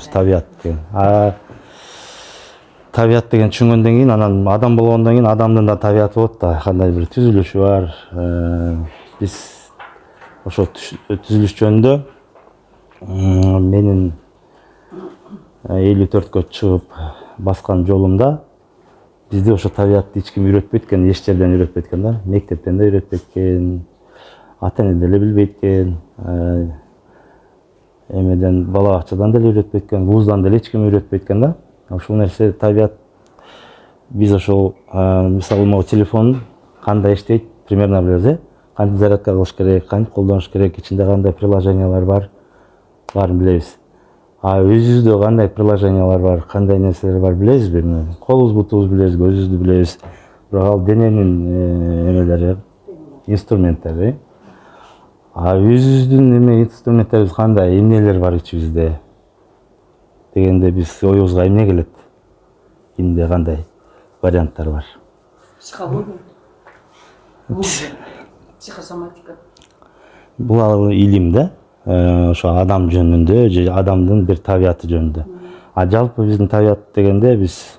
табиат деген. Табиат деген түшүнгөндөн кийин анан адам болгондон кийин адамдын да табияты болот да, кандай бир түзүлүшү бар. Биз ошо түзүлүш жөнүндө менин 54-кө чыгып баскан жолумда бизде ошо табиатты эч ким үйрөтпөйт экен, эч жерден үйрөтпөйт экен да. Мектептен да үйрөтпөйт экен, ата-эне деле билбейт экен, эмеден бала бакчадан деле үйрөтпөйт экен, вуздан деле эч ким үйрөтпөйт экен да. Ушул нерсе табиат, биз ошол мисалы могу телефон кандай иштейт примерно билебиз, кантип зарядка кылыш керек, кантип колдонуш керек, ичинде кандай приложениялар бар, баарын билебиз. Өзүбүздө кандай приложениялар бар, кандай нерселер бар билебизби? Колубуз, бутубуз билебиз, көзүбүздү билебиз. Бирок ал дененин эмелери, инструменттери. Өзүбүздүн эме инструменттерибиз кандай, эмнелер бар ичибизде дегенде биз оюбузга эмне келет? Эмне кандай варианттар бар? Психология. Психосоматика. Бул ал илим да. Ошо адам жөнүндө же адамдын бир табияты жөнүндө. Жалпы биздин табият дегенде биз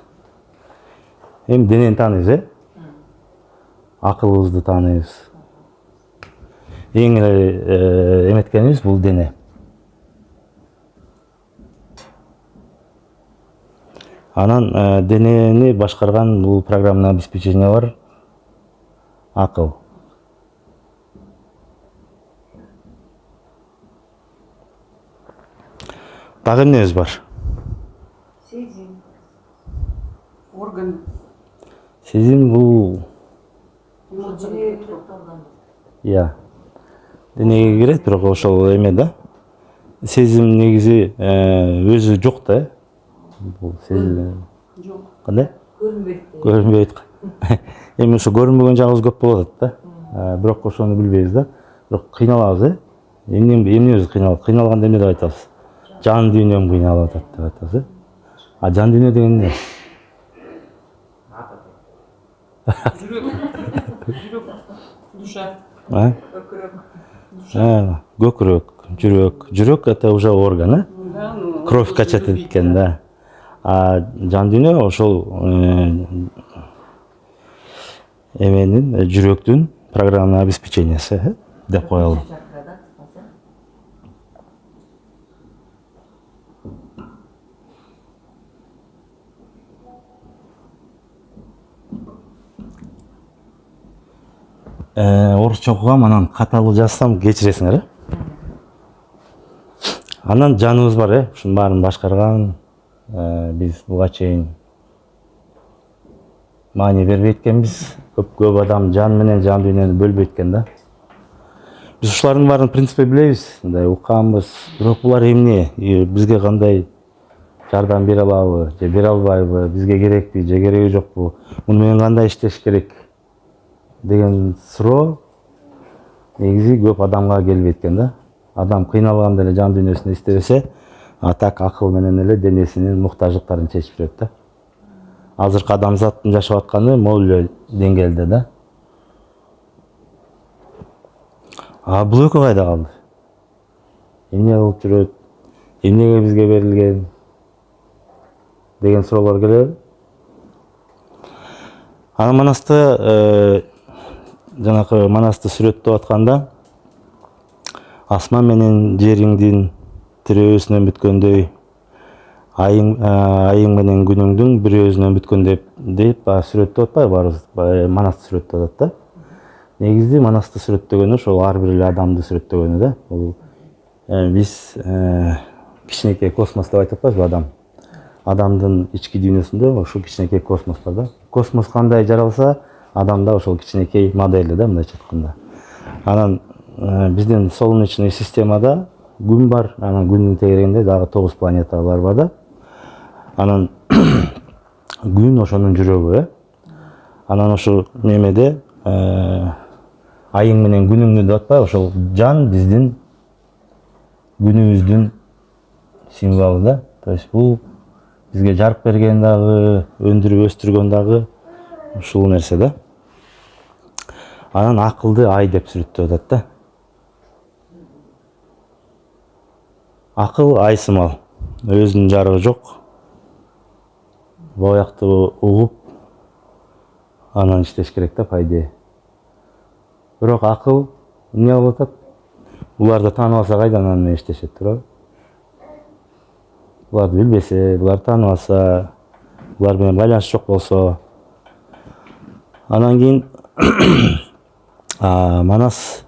эми денени тааныйбыз, акылыбызды тааныйбыз. Эң эле эметкенибиз бул дене. Анан денени башкарган бул программный обеспечение бар, акыл. Дагы эмнебиз бар? Сезим. Орган. Сезим бул денеге кирет, бирок ошол эме да. Сезим негизи өзү жок да. Бул сезим Жок. кандай? Көрүнбөйт. Көрүнбөйт. Эми ошо көрүнбөгөн жагыбыз көп болуп атат да. Бирок ошону билбейбиз да. Бирок кыйналабыз, эмнебиз кыйналат? Кыйналганда эмне деп айтабыз? Жан дүйнөм кыйналып атат деп айтабыз. Жан дүйнө деген эмне? Жүрөк. Душа. Көкүрөк, жүрөк. Жүрөк это уже орган, кровь качать эткен да. Жан дүйнө ошол эменин жүрөктүн программный обеспечениясы деп коелу. Орусча окугам, анан каталуу жазсам кечиресиңер. Анан жаныбыз бар, ушунун баарын башкарган, биз буга чейин маани бербейт экенбиз. Көп адам жан менен жан дүйнөнү бөлбөйт экен да. Биз ушулардын баарын принципи билебиз, мындай укканбыз. Бирок булар эмне? Бизге кандай жардам бере алабы, же бере албайбы? Бизге керекпи, же кереги жокпу? Муну менен кандай иштеш керек деген суроо негизи көп адамга келбейт экен да. Адам кыйналганда эле жан дүйнөсүндө иштебесе, так акыл менен эле денесинин муктаждыктарын чечип жүрөт да. Азыркы адамзаттын жашап атканы могул эле деңгээлде да. Бул экөө кайда калды? Эмне кылып жүрөт? Эмнеге бизге берилген? Деген суроолор келеби? Анан Манасты жанакы Манасты сүрөттөп атканда асман менен жериңдин тирөөсүнөн бүткөндөй, айың менен күнүңдүн бирөөсүнөн бүткөндөй деп сүрөттөп атпайбы баарыбыз? Манасты сүрөттөп атат да. Негизи Манасты сүрөттөгөнү ошол ар бир эле адамды сүрөттөгөнү да. Бул биз кичинекей космос деп айтып атпайбызбы адам? Адамдын ички дүйнөсүндө ошол кичинекей космос бар да. Космос кандай жаралса, адам да ошол кичинекей модели да, мындайча айтканда. Анан биздин солнечный системада күн бар, анан күндүн тегерегинде дагы 9 планеталар бар да. Анан күн ошонун жүрөгү, Анан ошол немеде айың менен күнүңдү деп атпайбы? Ошол жан биздин күнүбүздүн символу да. То есть бул бизге жарык берген дагы, өндүрүп өстүргөн дагы ушул нерсе да. Анан акылды ай деп сүрөттөп атат да. Акыл ай сымал. өзүнүн жарыгы жок. Боякты угуп анан иштеш керек да, по идее. Бирок акыл эмне болуп атат? Буларды таанып алса кайдан аны менен иштешет, туурабы? Буларды билбесе, буларды таанып алса, булар менен байланыш жок болсо, анан кийин Манас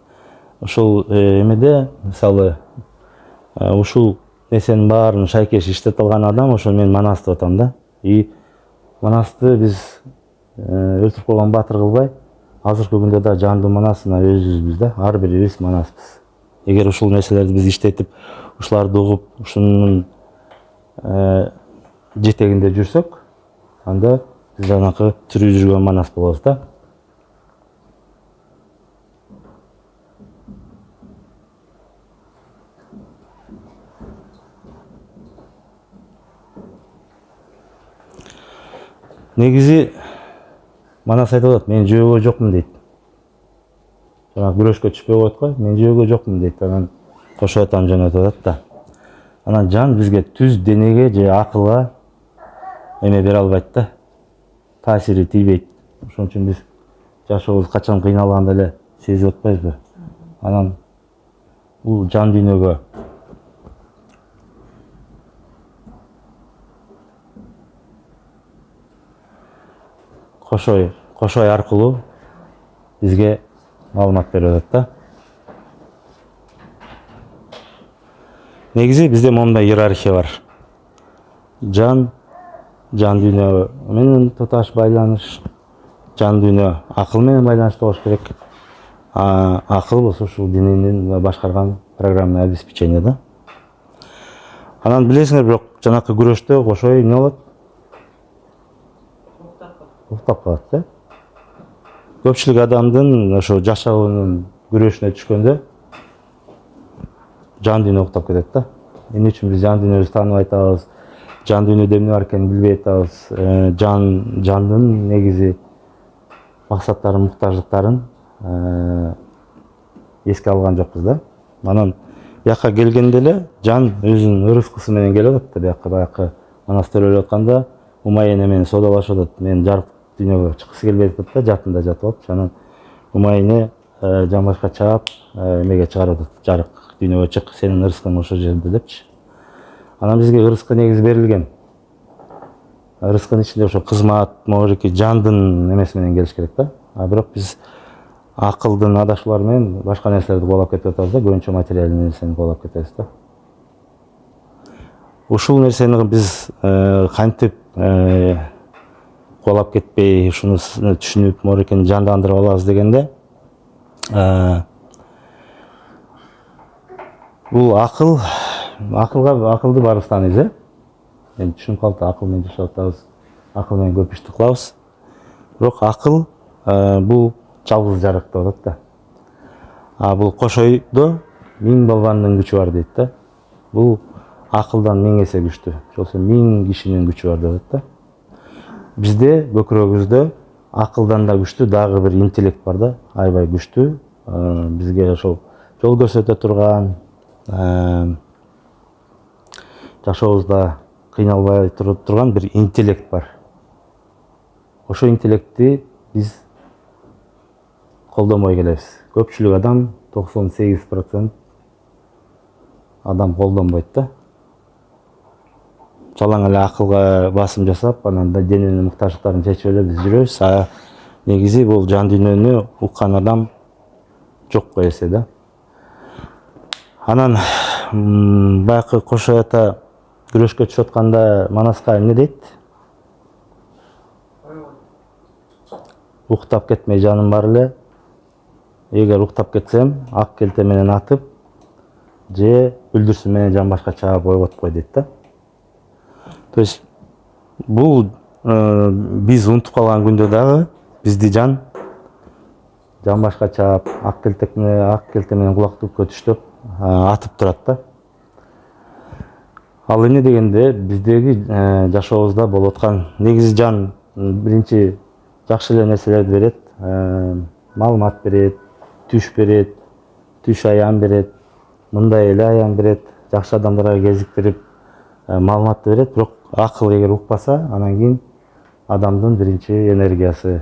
ушул эмеде, мисалы, ушул нерсенин баарын шайкеш иштете алган адам ошо мен Манас деп атам да. И Манасты биз өлтүрүп койгон баатыр кылбай, азыркы күндө да жандуу Манасына өзүбүз да, ар бирибиз Манаспыз. Эгер ушул нерселерди биз иштетип, ушуларды угуп, ушунун жетегинде жүрсөк, анда биз жанакы тирүү жүргөн Манас болобуз да. Негизи Манас айтып атат, мен жөөгө жокмун дейт. Жанагы күрөшкө түшпөй коет го, мен жөөгө жокмун дейт. Анан кошо атам жөнөтүп атат да. Анан жан бизге түз денеге же акылга эме бере албайт да. Таасири тийбейт. Ошон үчүн биз жашообуз качан кыйналганда эле сезип атпайбызбы? Анан бул жан дүйнөгө кошой аркылуу бизге маалымат берип атат да. Негизи бизде моундай иерархия бар. Жан дүйнө менен туташ байланыш, жан дүйнө акыл менен байланышта болуш керек. Акыл болсо ушул дененин башкарган программное обеспечение да. Анан билесиңер, бирок жанакы күрөштө кошой эмне болот? Уктап калат да. Көпчүлүк адамдын ошо жашоонун күрөшүнө түшкөндө жан дүйнө уктап кетет да. Эмне үчүн биз жан дүйнөбүздү тааныбай атабыз, жан дүйнөдө эмне бар экенин билбей атабыз, жандын негизи максаттарын, муктаждыктарын эске алган жокпуз да. Анан бияка келгенде эле жан өзүнүн ырыскысы менен келип атат да. Бияка баягы Манас төрөлүп атканда Умайне менен соодалашып атат. Мен жарык дүйнөгө чыккысы келбейт атат да, жатында жатып алып. Анан Умайне жамбашка чаап эмеге чыгарып атат. Жарык дүйнөгө чык, сенин ырыскың ошол жерде депчи. Анан бизге ырыскы негизи берилген. Ырыскынын ичинде ошо кызмат, могуреки жандын эмеси менен келиш керек да. Бирок биз акылдын адашуулары менен башка нерселерди кубалап кетип атабыз да, көбүнчө материалдык нерсени кубалап кетебиз да. Ушул нерсени биз кантип кубалап кетпей, ушуну түшүнүп, могурекени жандандырып алабыз дегенде, бул акылды баарыбыз тааныйбыз, э? Мен түшүнүп калып акыл менен жашап атабыз, акыл менен көп ишти кылабыз. Бирок акыл бул жалгыз жарык деп атат да. Бул кошойдо 1000 балбандын күчү бар дейт да. Бул акылдан 1000 эсе күчтүү. Ошол 1000 кишинин күчү бар деп атат да. Бизде көкүрөгүбүздө акылдан да күчтүү дагы бир интеллект бар да, аябай күчтүү. Бизге ошол жол көрсөтө турган, жашообузда кыйналбай турган бир интеллект бар. Ошол интеллектти биз колдонбой келебиз. Көпчүлүк адам, 98% адам колдонбойт да. Жалаң эле акылга басым жасап, анан да дененин муктаждыктарын чечип эле биз жүрөбүз. Негизи бул жан дүйнөнү уккан адам жок эсе да. Анан баягы кошой ата күрөшкө түшүп атканда Манаска эмне дейт? Уктап кетмей жаным бар эле. Эгер уктап кетсем, ак келте менен атып, же бүлдүрсүн менен жамбашка чаап ойготуп кой дейт да. То есть бул биз унутуп калган күндө дагы бизди жамбашка чаап, ак келте менен кулак түпкө түштөп атып турат да. Ал эмне дегенде биздеги жашообузда болуп аткан негизи жан биринчи жакшы эле нерселерди берет, маалымат берет, түш аян берет, мындай эле аян берет, жакшы адамдарга кезиктирип, маалыматты берет, бирок акыл эгер укпаса, анан кийин адамдын биринчи энергиясы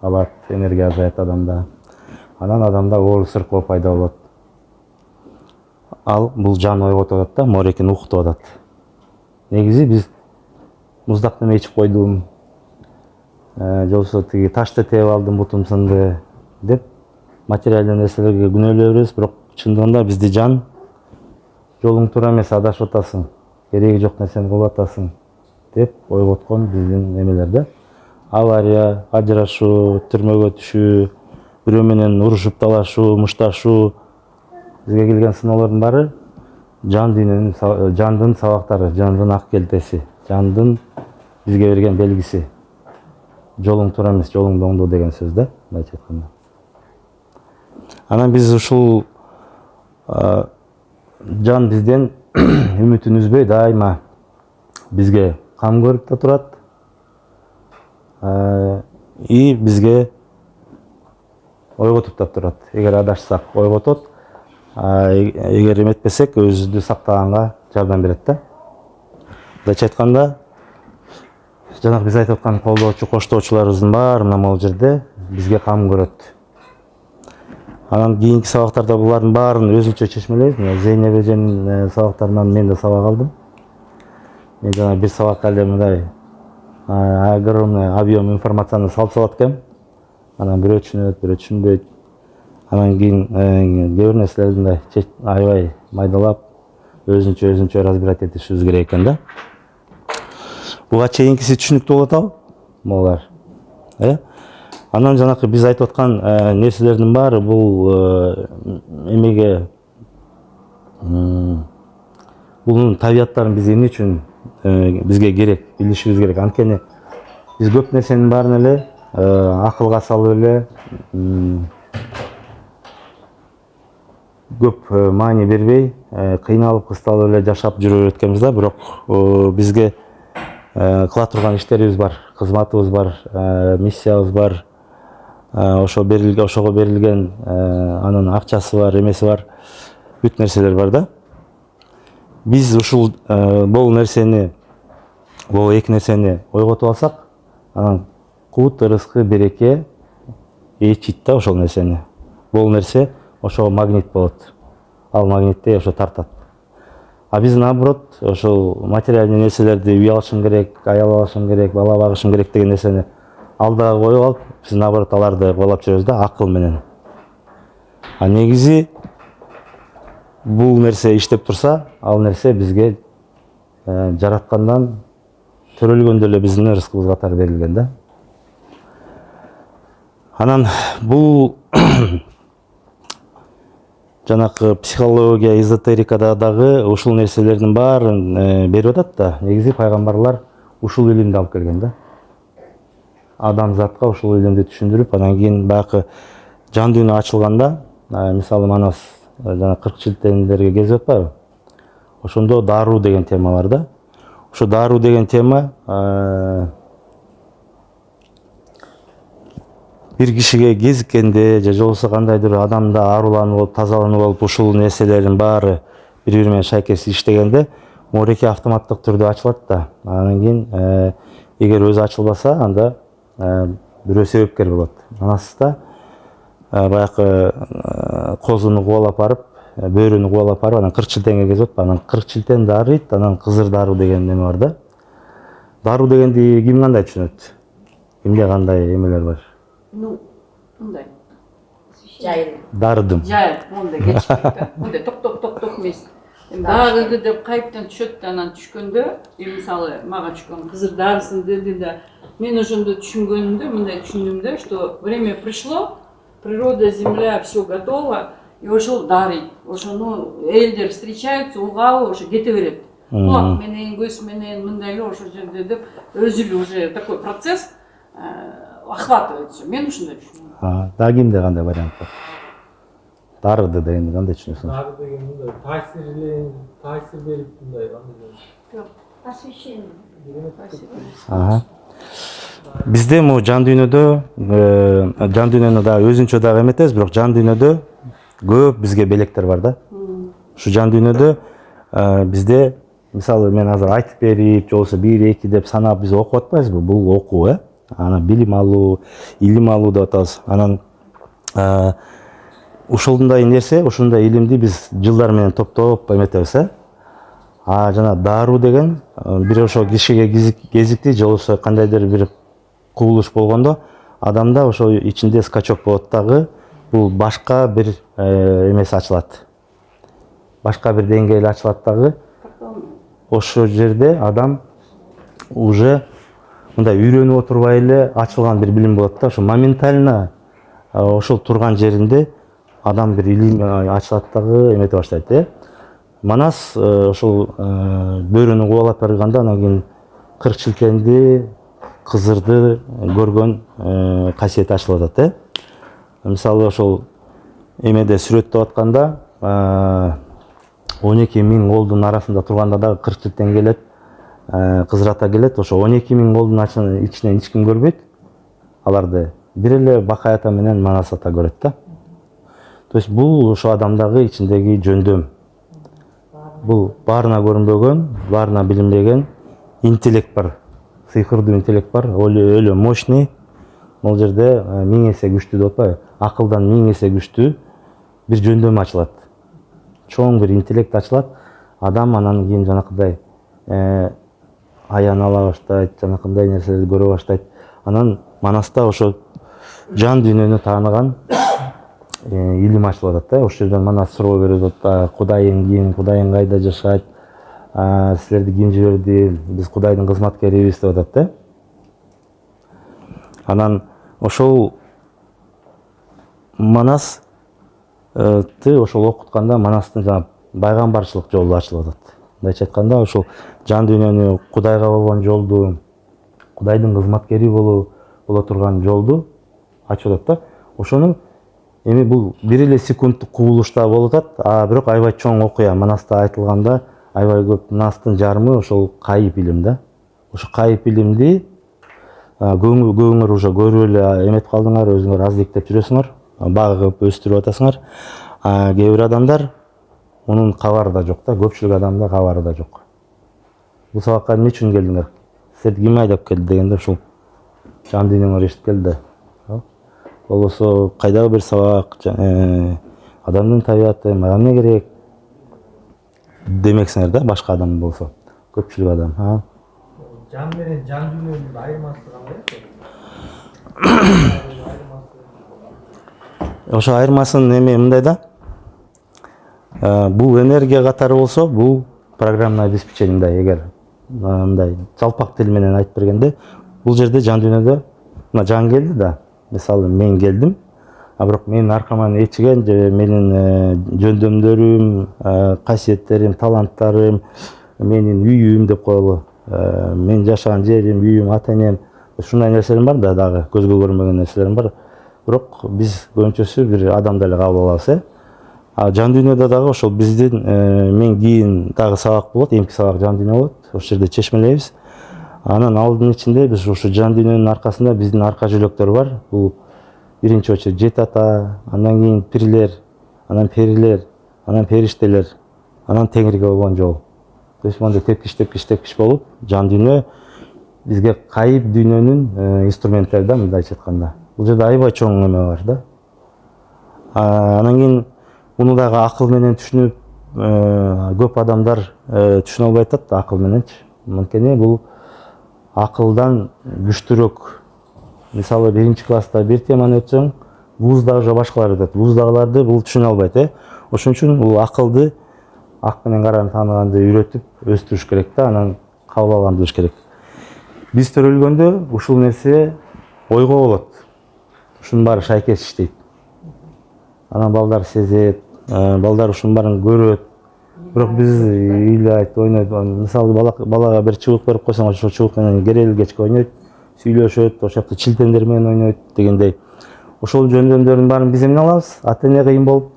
алат, энергия азаят адамда. Анан адамда оор сыркоо пайда болот. Ал бул жан ойготуп атат да, моорекин укутуп атат. Негизи биз муздак неме ичип койдум, же болбосо тиги ташты тээп алдым, бутум сынды деп материалдуу нерселерге күнөөлөй беребиз, бирок чындыгында бизди жан жолуң туура эмес, адашып атасың, кереги жок нерсени кылып атасың деп ойготкон биздин немелер да. Авария, ажырашуу, түрмөгө түшүү, бирөө менен урушуп талашуу, мушташуу, бизге келген сыноолордун баары жан дүйнөнүн, жандын сабактары, жандын ак келтеси, жандын бизге берген белгиси. Жолуң туура эмес, жолуңду оңдо деген сөз да, мындайча айтканда. Анан биз ушул жан бизден үмүтүн үзбөй дайыма бизге кам көрүп да турат. И бизге ойготуп да турат. Эгер адашсак ойготот, эгер эметпесек өзүбүздү сактаганга жардам берет да. Мындайча айтканда, жанагы биз айтып аткан колдоочу, коштоочуларыбыздын баары мына могул жерде бизге кам көрөт. Анан кийинки сабактарда булардын баарын өзүнчө чечмелейбиз. Зейнеп эженин сабактарынан мен да сабак алдым. Мен жана бир сабакка эле мындай огромный объем информацияны салып салат экем. Анан бирөө түшүнөт, бирөө түшүнбөйт. Анан кийин кээ бир нерселерди мындай аябай майдалап, өзүнчө разбирать этишибиз керек экен да. Буга чейинкиси түшүнүктүү болуп атабы? Могулар. Анан жанакы биз айтып аткан нерселердин баары бул эмеге бунун табияттарын биз эмне үчүн бизге керек, билишибиз керек. Анткени биз көп нерсенин баарын эле акылга салып эле көп маани бербей, кыйналып, кысталып эле жашап жүрө береткенбиз да, бирок бизге кыла турган иштерибиз бар, кызматыбыз бар, миссиябыз бар. Ошого берилген анын акчасы бар, эмеси бар, бүт нерселер бар да. Биз ушул бул нерсени, бул эки нерсени ойготуп алсак, анан кут, ырыскы, береке ичит да ошол нерсени. Бул нерсе ошого магнит болот. Ал магниттей ошо тартат. А биз наоборот, ошол материальный нерселерди үй алышым керек, аял алышым керек, бала багышым керек деген нерсени алдыга коюп алып, биз наоборот аларды кубалап жүрөбүз да акыл менен. А негизи бул нерсе иштеп турса, ал нерсе бизге жараткандан төрөлгөндө эле биздин ырыскыбыз катары берилген да. Анан бул жанакы психология, эзотерикада дагы ушул нерселердин баарын берип атат да. Негизи пайгамбарлар ушул илимди алып келген да. Адамзатка ушул илимди түшүндүрүп, анан кийин баягы жан дүйнө ачылганда, мисалы Манас жана 40 чилтендерге кезип атпайбы? Ошондо даруу деген тема бар да. Ошо даруу деген тема бир кишиге кезиккенде же болбосо кандайдыр адамда ааруланып болуп, тазаланып болуп, ушул нерселердин баары бири-бири менен шайкес иштегенде моореке автоматтык түрдө ачылат да. Анан кийин эгер өзү ачылбаса, анда бирөө себепкер болот. Манаста баягы козуну кубалап барып, бөөрөнү кубалап барып, анан 40 чилтеңге кезип атпайбы? Анан 40 чилтен дарыйт, анан кызыр даруу деген неме бар да. Даруу дегенди ким кандай түшүнөт? Кимде кандай эмелер бар? Ну, мындай. Жайыл. Дарыдым. Жайыл, мындай кечикти. Мындай топ эмес. Дарыды деп кайыптан түшөт, анан түшкөндө, мисалы, мага түшкөн кызыр дарысын деди да, мен ошондо түшүнгөнүмдө, мындай түшүндүм, что время пришло, природа, земля, все готово, и ошол дарый. Ошону элдер встречаются, угабы ошо кете берет. Кулак менен, көз менен, мындай эле ошол жерде деп, өзү эле уже такой процесс охватывает все. Мен ушундай түшүндүм. Да кимде кандай вариант бар? Дарыды дегенди кандай түшүнөсүң? Дарыды деген мындай таасир берип мындай кандай? Освещение. Бизде могу жан дүйнөдө да өзүнчө дагы эметебиз, бирок жан дүйнөдө көп бизге белектер бар да. Ушу жан дүйнөдө бизде мисалы мен азыр айтып берип же болбосо 1 2 деп санап биз окуп атпайбызбы? Бул окуу, анан билим алуу, илим алуу деп атабыз. Анан ушундай нерсе, ушундай илимди биз жылдар менен топтоп эметебиз, жана даруу деген бир ошо кишиге кезикти же болбосо кандайдыр бир кубулуш болгондо адамда ошо ичинде скачок болот дагы, бул башка бир эмеси ачылат. Башка бир деңгээл ачылат дагы. Ошол жерде адам уже мындай үйрөнүп отурбай эле ачылган бир билим болот да, ошо моментально ошол турган жеринде адам бир илим ачылат дагы, эмете баштайт, Манас ошол бөрөнү кубалап барганда анан кийин кырк чилкенди, кызырды көргөн касиети ачылып атат, Мисалы ошол эмеде сүрөттөп атканда 12.000 колдун арасында турганда дагы 40 чилтен келет, кызырата келет. Ошо 12.000 колдун ичинен эч ким көрбөйт аларды. Бир эле Бакай ата менен Манас ата көрөт да. То есть бул ошо адамдагы ичиндеги жөндөм. Бул баарына көрүнбөгөн, баарына билинбеген интеллект бар. Сыйкырдуу интеллект бар, өлө мощный. Бул жерде 1000 эсе күчтүү деп атпайбы? Акылдан 1000 эсе күчтүү бир жөндөм ачылат. Чоң бир интеллект ачылат. Адам анан кийин жанакындай аяна баштайт, жанакындай нерселерди көрө баштайт. Анан Манаста ошо жан дүйнөнү тааныган илим ачылып атат, Ошол жерден Манас суроо берет, Кудайың ким, Кудайың кайда жашайт, силерди ким жиберди, биз Кудайдын кызматкерибиз деп атат, Анан ошол Манас ошол окутканда Манастын жана пайгамбарчылык жолу ачылып атат. Мындайча айтканда, ошол жан дүйнөнү Кудайга болгон жолду, Кудайдын кызматкери боло турган жолду ачып атат да. Ошону эми бул бир эле секундтук кубулушта болуп атат, бирок аябай чоң окуя. Манаста айтылганда аябай көп. Манастын жарымы ошол кайып илим да. Ошо кайып илимди көбүңөр уже көрүп эле эметип калдыңар, өзүңөр аздиктеп жүрөсүңөр, багып өстүрүп атасыңар. Кээ бир адамдар мунун кабары да жок да, көпчүлүк адамда кабары да жок. Бул сабакка эмне үчүн келдиңер? Силерди ким айдап келди дегенде, ушул жан дүйнөңөр эшитип келди. Болбосо кайдагы бир сабак, адамдын табияты, мага эмне керек демексиңер да, башка адам болсо, көпчүлүк адам. Жан менен жан дүйнөнүн айырмасы кандай? Ошо айырмасын эми мындай да. Бул энергия катары болсо, бул программное обеспечение мындай, эгер мындай жалпак тил менен айтып бергенде, бул жерде жан дүйнөдө мына жан келди да. Мисалы мен келдим, бирок менин аркаман ичиген же менин жөндөмдөрүм, касиеттерим, таланттарым, менин үйүм деп коелу, мен жашаган жерим, үйүм, ата энем, ушундай нерселерим бар да, дагы көзгө көрүнбөгөн нерселерим бар. Бирок биз көбүнчөсү бир адамды эле кабыл алабыз, Жан дүйнөдө дагы ошол биздин мен кийин дагы сабак болот, эмки сабак жан дүйнө болот. Ошол жерде чечмелейбиз. Анан алдын ичинде биз ушу жан дүйнөнүн аркасында биздин арка жөлөктөр бар. Бул биринчи очередь Жети ата, андан кийин пирлер, анан перилер, анан периштелер, анан Теңирге болгон жол. То есть мондай тепкич болуп, жан дүйнө бизге кайып дүйнөнүн инструменттери да, мындайча айтканда. Бул жерде аябай чоң эме бар да. Анан кийин муну дагы акыл менен түшүнүп, көп адамдар түшүнө албай атат акыл мененчи. Анткени бул акылдан күчтүүрөөк. Мисалы биринчи класста бир теманы өтсөң, вузда уже башкалар өтөт. Вуздагыларды бул түшүнө албайт, Ошон үчүн бул акылды, ак менен караны тааныганды үйрөтүп өстүрүш керек да, анан кабыл алганды билиш керек. Биз төрөлгөндө ушул нерсе ойго болот. Ушунун баары шайкеш иштейт. Анан балдар сезет, балдар ушунун баарын көрөт. Бирок биз ыйлайт, ойнойт. Мисалы балага бир чыбык берип койсоң, ошол чыбык менен керел кечке ойнойт, сүйлөшөт, ошол жакта чилтендер менен ойнойт дегендей. Ошол жөндөмдөрдүн баарын биз эмне алабыз? Ата эне кыйын болуп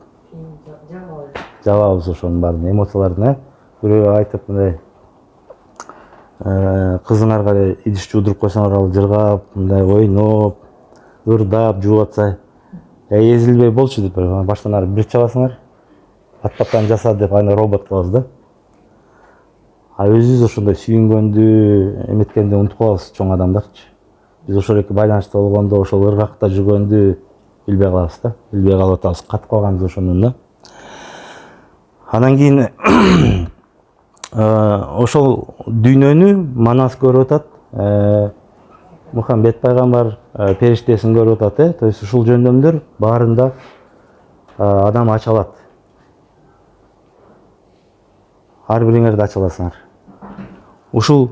жабабыз ошонун баарын, эмоцияларын, Бирөө айтып мындай кызыңарга идиш жуудуруп койсоңор, ал жыргап, мындай ойноп, ырдап жууп атса, эзилбей болчу деп баштан ары бир чабасыңар, аттаптан жаса деп аны робот кылабыз да. А өзүбүз ошондой сүйүнгөндү эметкенди унутуп калабыз, чоң адамдарчы. Биз ошол эки байланышта болгондо ошол ыргакта жүргөндү билбей калабыз да, билбей калып атабыз, катып калганбыз ошондон да. Анан кийин ошол дүйнөнү Манас көрүп атат, Мухаммед пайгамбар периштесин көрүп атат, то есть ушул жөндөмдөр баарында адам ача алат. Ар бириңерди ача аласыңар. Ушул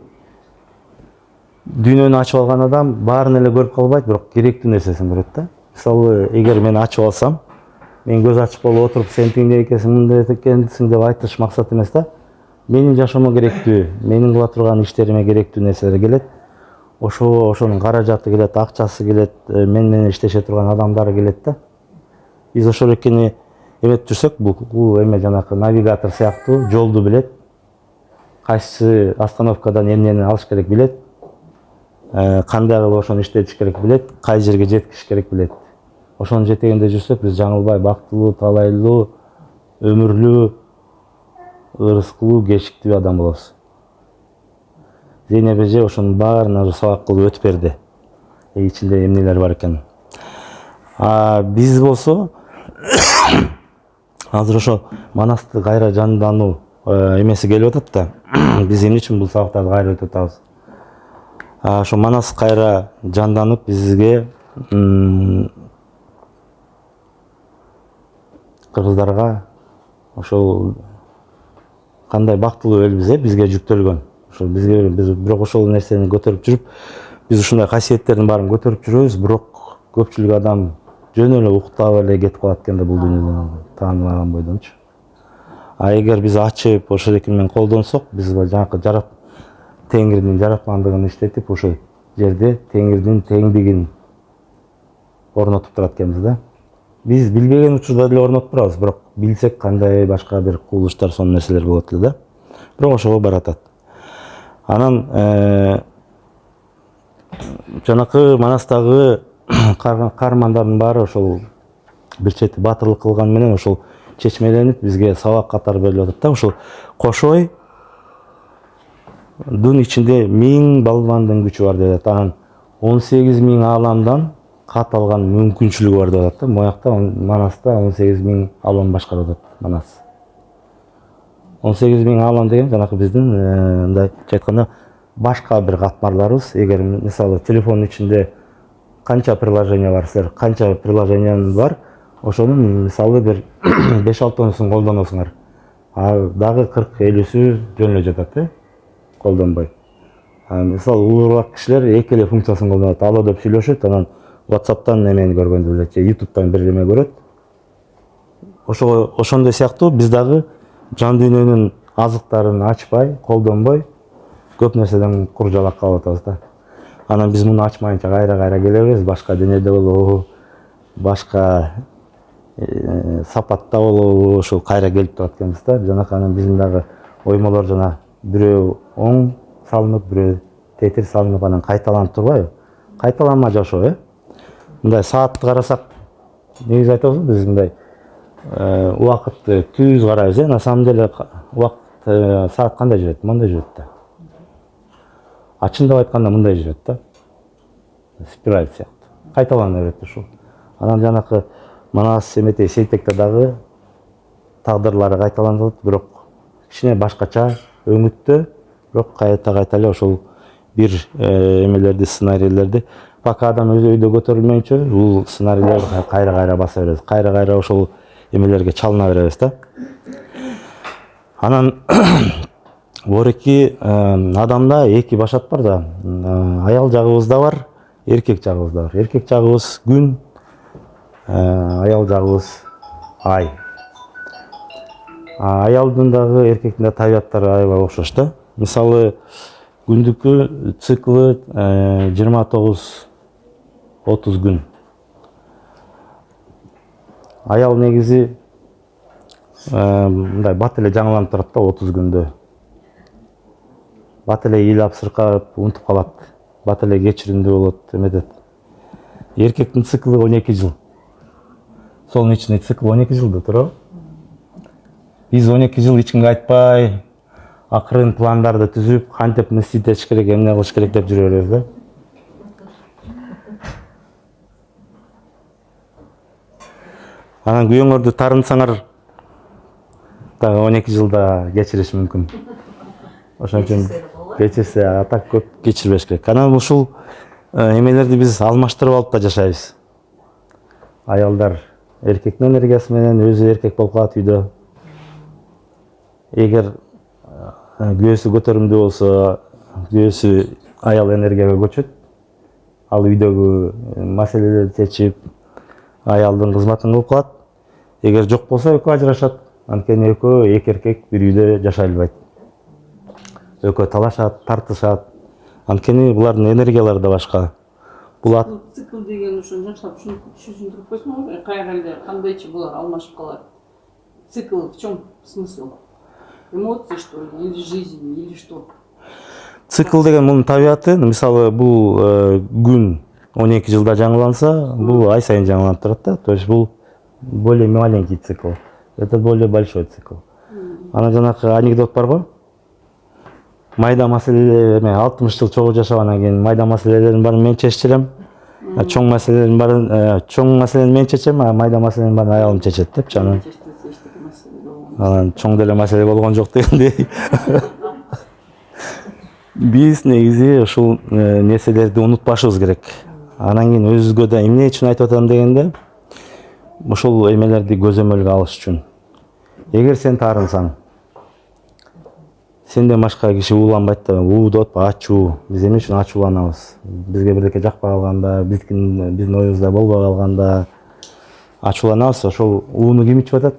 дүйнөнү ачып алган адам баарын эле көрүп калбайт, бирок керектүү нерсесин көрөт да. Мисалы, эгер мен ачып алсам, мен көз ачып болуп отуруп сен тиңдей экенсиң, мындай экенсиң деп айтыш максат эмес да. Менин жашоомо керектүү, менин кыла турган иштериме керектүү нерселер келет. Ошонун каражаты келет, акчасы келет, мен менен иштеше турган адамдары келет да. Биз ошол экени эметип жүрсөк, бул эме жанакы навигатор сыяктуу жолду билет. Кайсы остановкадан эмнени алыш керек билет. Кандай кылып ошону иштетиш керек билет, кай жерге жеткизиш керек билет. Ошонун жетегинде жүрсөк, биз жаңылбай бактылуу, талайлуу, өмүрлүү, ырыскылуу, кечиктүү адам болобуз. Зейнеп эже ошонун баарына сабак кылып өтүп берди. Ичинде эмнелер бар экен. Биз болсо азыр ошо Манасты кайра жандануу эмеси келип атат да. Биз эмне үчүн бул сабактарды кайра өтүп атабыз? Ошо Манас кайра жанданып бизге кыргыздарга ошол кандай бактылуу элбиз, бизге жүктөлгөн. Ошо бизге бирок ошол нерсени көтөрүп жүрүп, биз ушундай касиеттердин баарын көтөрүп жүрөбүз, бирок көпчүлүк адам жөн эле уктап эле кетип калат экен да бул дүйнөдөн тааныбаган бойдончу. Эгер биз ачып ошол эки менен колдонсок, биз жанакы Теңирдин жараткандыгын иштетип, ошол жерде Теңирдин теңдигин орнотуп турат экенбиз да. Биз билбеген учурда деле орнотуп турабыз, бирок билсек кандай башка бир кубулуштар, сонун нерселер болот эле да. Бирок ошого баратат. Анан жанакы Манастагы каармандардын баары ошол бир чети батырлык кылган менен ошол чечмеленип бизге сабак катары берилип атат да. Ошол Кошой ичинде 1000 балбандын күчү бар деп атат. Анан 18.000 ааламдан кат алган мүмкүнчүлүгү бар деп атат да. Моякта Манаста 18.000 аалам башкарып атат Манас. 18.000 аалам деген жанакы биздин мындайча айтканда башка бир катмарларыбыз. Эгер мисалы телефондун ичинде канча приложение бар, силер канча приложенияныз бар, ошонун мисалы бир 5-6-тонусун колдоносуңар. Дагы 40-50сү жөн эле жатат, колдонбой. Мисалы улуурак кишилер эки эле функциясын колдонот. Алло деп сүйлөшөт, анан WhatsApp'тан эмени көргөндү билет, же YouTube'дан бир эме көрөт. Ошондой сыяктуу биз дагы жан дүйнөнүн азыктарын ачпай, колдонбой, көп нерседен куржалак калып атабыз да. Анан биз муну ачмайынча кайра келебиз, башка денеде болобу, башка сапатта болобу, ошол кайра келип турат экенбиз да. Жанакы анан биздин дагы оймолор жана бирөө оң салынып, бирөө тетир салынып, анан кайталанып турбайбы? Кайталанма жашоо, мындай саатты карасак, негизи айтабыз, биз мындай убакытты түз карайбыз, на самом деле убакыт саат кандай жүрөт? Мындай жүрөт да. Ачындап айтканда мындай жүрөт да. Спираль сыяктуу. Кайталана берет ушул. Анан жанакы Манас эметей Сейтекте дагы тагдырлары кайталанат, бирок кичине башкача өңүттө, бирок кайта эле ошол бир эмелерди, сценарийлерди пока адам өйдө көтөрүлмөйүнчө бул сценарийлерди кайра баса беребиз. Кайра ошол эмелерге чалына беребиз да. Анан Борики адамда эки башат бар да. Аял жагыбыз да бар, эркек жагыбыз да бар. Эркек жагыбыз күн, аял жагыбыз ай. Аялдын дагы эркектин да табияттары аябай окшош да. Мисалы күндүккү циклы 29-30 күн. Аял негизи мындай бат эле жаңыланып турат да 30 күндө. Бат эле ыйлап сыркап унутуп калат. Бат эле кечиримдүү болот, эметет. Эркектин циклы 12 жыл. Солнечный цикл 12 жылда туурабы? Биз 12 жыл эч кимге айтпай, акырын пландарды түзүп кантип мыслить этиш керек, эмне кылыш керек деп жүрө беребиз да. Анан күйөөңөрдү таарынсаңар дагы 12 жылда кечириш мүмкүн. Ошон үчүн кечирсе, а так көп кечирбеш керек. Анан ушул эмелерди биз алмаштырып алып да жашайбыз. Аялдар эркектин энергиясы менен өзү эркек болуп калат үйдө. Эгер күйөөсү көтөрүмдүү болсо, күйөөсү аял энергияга көчөт. Ал үйдөгү маселелерди чечип, аялдын кызматын кылып калат. Эгер жок болсо экөө ажырашат. Анткени экөө эки эркек бир үйдө жашай албайт. Экөө талашат, тартышат. Анткени булардын энергиялары да башка. Бул Цикл деген ошо жакшылап түшүндүрүп койсоңуз, кайра эле кандайчы булар алмашып калат. Цикл в чем смысл? Эмоции, что ли, или жизнь, или что? Цикл деген мунун табияты, мисалы бул күн 12 жылда жаңыланса, бул ай сайын жаңыланып турат да. То есть бул более маленький цикл. Это более большой цикл. Ана жанакы анекдот бар го. Майда маселелер, 60 жыл чогуу жашагандан кийин майда маселелердин баарын мен чечип элем. Чоң маселелердин баарын чоң маселени мен чечем, а майда маселенин баарын аялым чечет депчи. Анан чоң деле маселе болгон жок дегендей. Биз негизи ушул нерселерди унутпашыбыз керек. Анан кийин өзүбүзгө да эмне үчүн айтып атам дегенде, ушул эмелерди көзөмөлгө алыш үчүн. Эгер сен таарынсаң, сенден башка киши ууланбайт да, деп атпа, ачуу. Биз эмне үчүн ачууланабыз? Бизге бирдеке жакпай калганда, биздин оюбузда болбой калганда ачууланабыз. Ошол ууну ким ичип атат?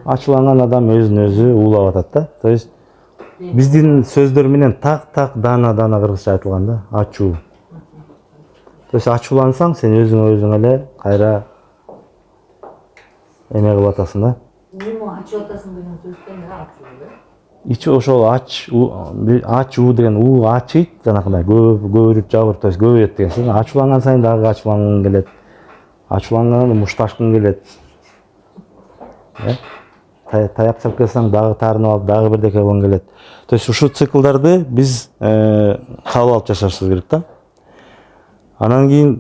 Ачууланган адам өзүн өзү уулап атат да. То есть биздин сөздөр менен так дана кыргызча айтылган да, ачуу. То есть ачуулансаң, сен өзүң эле кайра эме кылып атасың да. Нему ачып атасың деген сөздөн ачуу да. Ичи ошол ачуу деген уу ачыйт, жанакындай көбүрүп жабыр, то есть көбөйөт деген сөз. Ачууланган сайын дагы ачуулангың келет. Ачууланганда мушташкың келет. Таяк чалып келсең дагы таарынып алып, дагы бирдеке кылгың келет. То есть ушул циклдарды биз кабыл алып жашашыбыз керек да. Анан кийин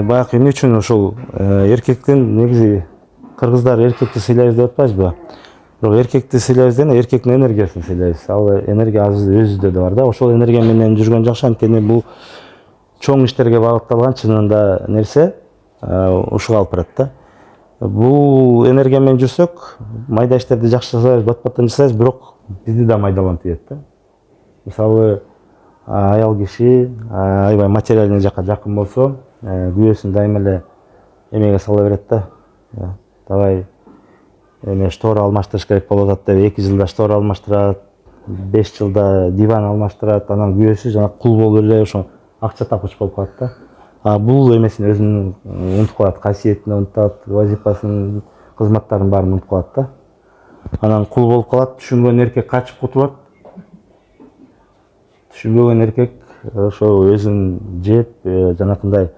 баягы эмне үчүн ошол эркектин негизи кыргыздар эркекти сыйлайбыз деп атпайбызбы? Бирок эркекти сыйлайбыз деген эркектин энергиясын сыйлайбыз. Ал энергия өзүдө да бар да. Ошол энергия менен жүргөн жакшы, анткени бул чоң иштерге багытталган чынында нерсе ушуга алып барат да. Бул энергия менен жүрсөк, майда иштерди жакшы жасайбыз, бат-баттан жасайбыз, бирок бизди да майдаланып ийет да. Мисалы аял киши аябай материальный жакка жакын болсо, күйөөсүн дайыма эле эмеге сала берет да. Давай эме штора алмаштырыш керек болуп атат деп 2 жылда штора алмаштырат, 5 жылда диван алмаштырат, анан күйөөсү жана кул болуп эле ошо акча тапкыч болуп калат да. Бул эмесин өзүн унутуп калат, касиетин унутат, вазифасын, кызматтарын баарын унутуп калат да. Анан кул болуп калат, түшүнгөн эркек качып кутулат. Түшүнбөгөн эркек ошо өзүн жеп, жанакындай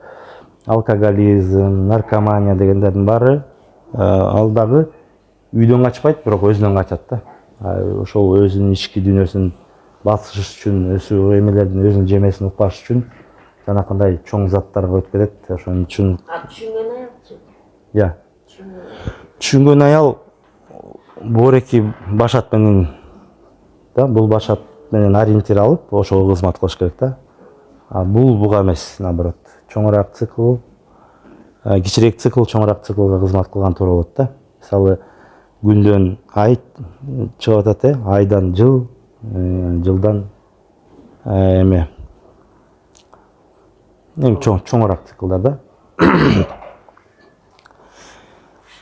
алкоголизм, наркомания дегендердин баары ал дагы үйдөн качпайт, бирок өзүнөн качат да. Ошол өзүнүн ички дүйнөсүн басыш үчүн, эмелердин өзүнүн жемесин укпаш үчүн жанакындай чоң заттарга өтүп кетет. Ошон үчүн Түшүнгөн аялчы. Я. Түшүнгөн аял бореки башат менен да, бул башат менен ориентир алып, ошого кызмат кылыш керек да. Бул буга эмес, наоборот. Чоңураак цикл, кичирээк цикл, чоңураак циклга кызмат кылган туура болот да. Мисалы, күндөн ай чыгып атат, айдан жыл, жылдан эме чоңураак циклдар да.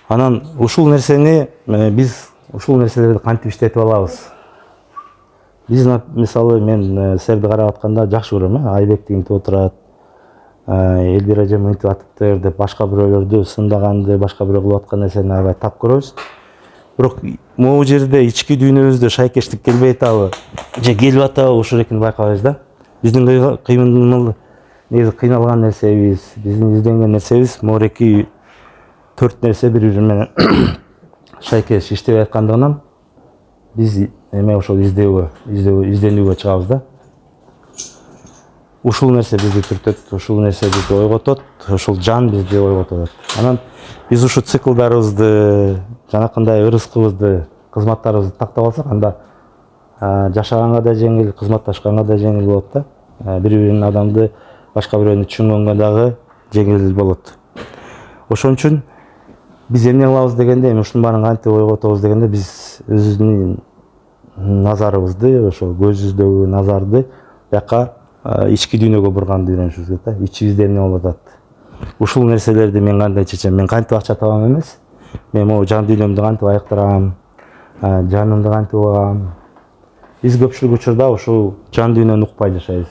Анан ушул нерсени биз ушул нерселерди кантип иштетип алабыз? Биз мисалы мен силерди карап атканда жакшы көрөм, Айбек тигинтип отурат, Элбир эжем мынтип атыптыр деп башка бирөөлөрдү сындаганды, башка бирөө кылып аткан нерсени аябай тап көрөбүз. Бирок могу жерде ички дүйнөбүздө шайкештик келбей атабы, же келип атабы, ушул экени байкабайбыз да. Биздин негизи кыйналган нерсебиз, биздин изденген нерсебиз мореки 4 нерсе бири-бири менен шайкеш иштебей аткандыгынан биз эме ошол изденүүгө чыгабыз да. Ушул нерсе бизди түртөт, ушул нерсе бизди ойготот, ушул жан бизди ойготот. Анан биз ушу циклдарыбызды, жанакындай ырыскыбызды, кызматтарыбызды тактап алсак, анда жашаганга да жеңил, кызматташканга да жеңил болот да. Бири-биринин адамды, башка бирөөнү түшүнгөнгө дагы жеңил болот. Ошон үчүн биз эмне кылабыз дегенде, эми ушунун баарын кантип ойготобуз дегенде, биз өзүбүздүн назарыбызды, ошо көзүбүздөгү назарды бияка ички дүйнөгө бурганды үйрөнүшүбүз керек да. Ичибизде эмне болуп атат? Ушул нерселерди мен кандай чечем? Мен кантип акча табам эмес, мен могу жан дүйнөмдү кантип айыктырам, жанымды кантип угам. Биз көпчүлүк учурда ушул жан дүйнөнү укпай жашайбыз.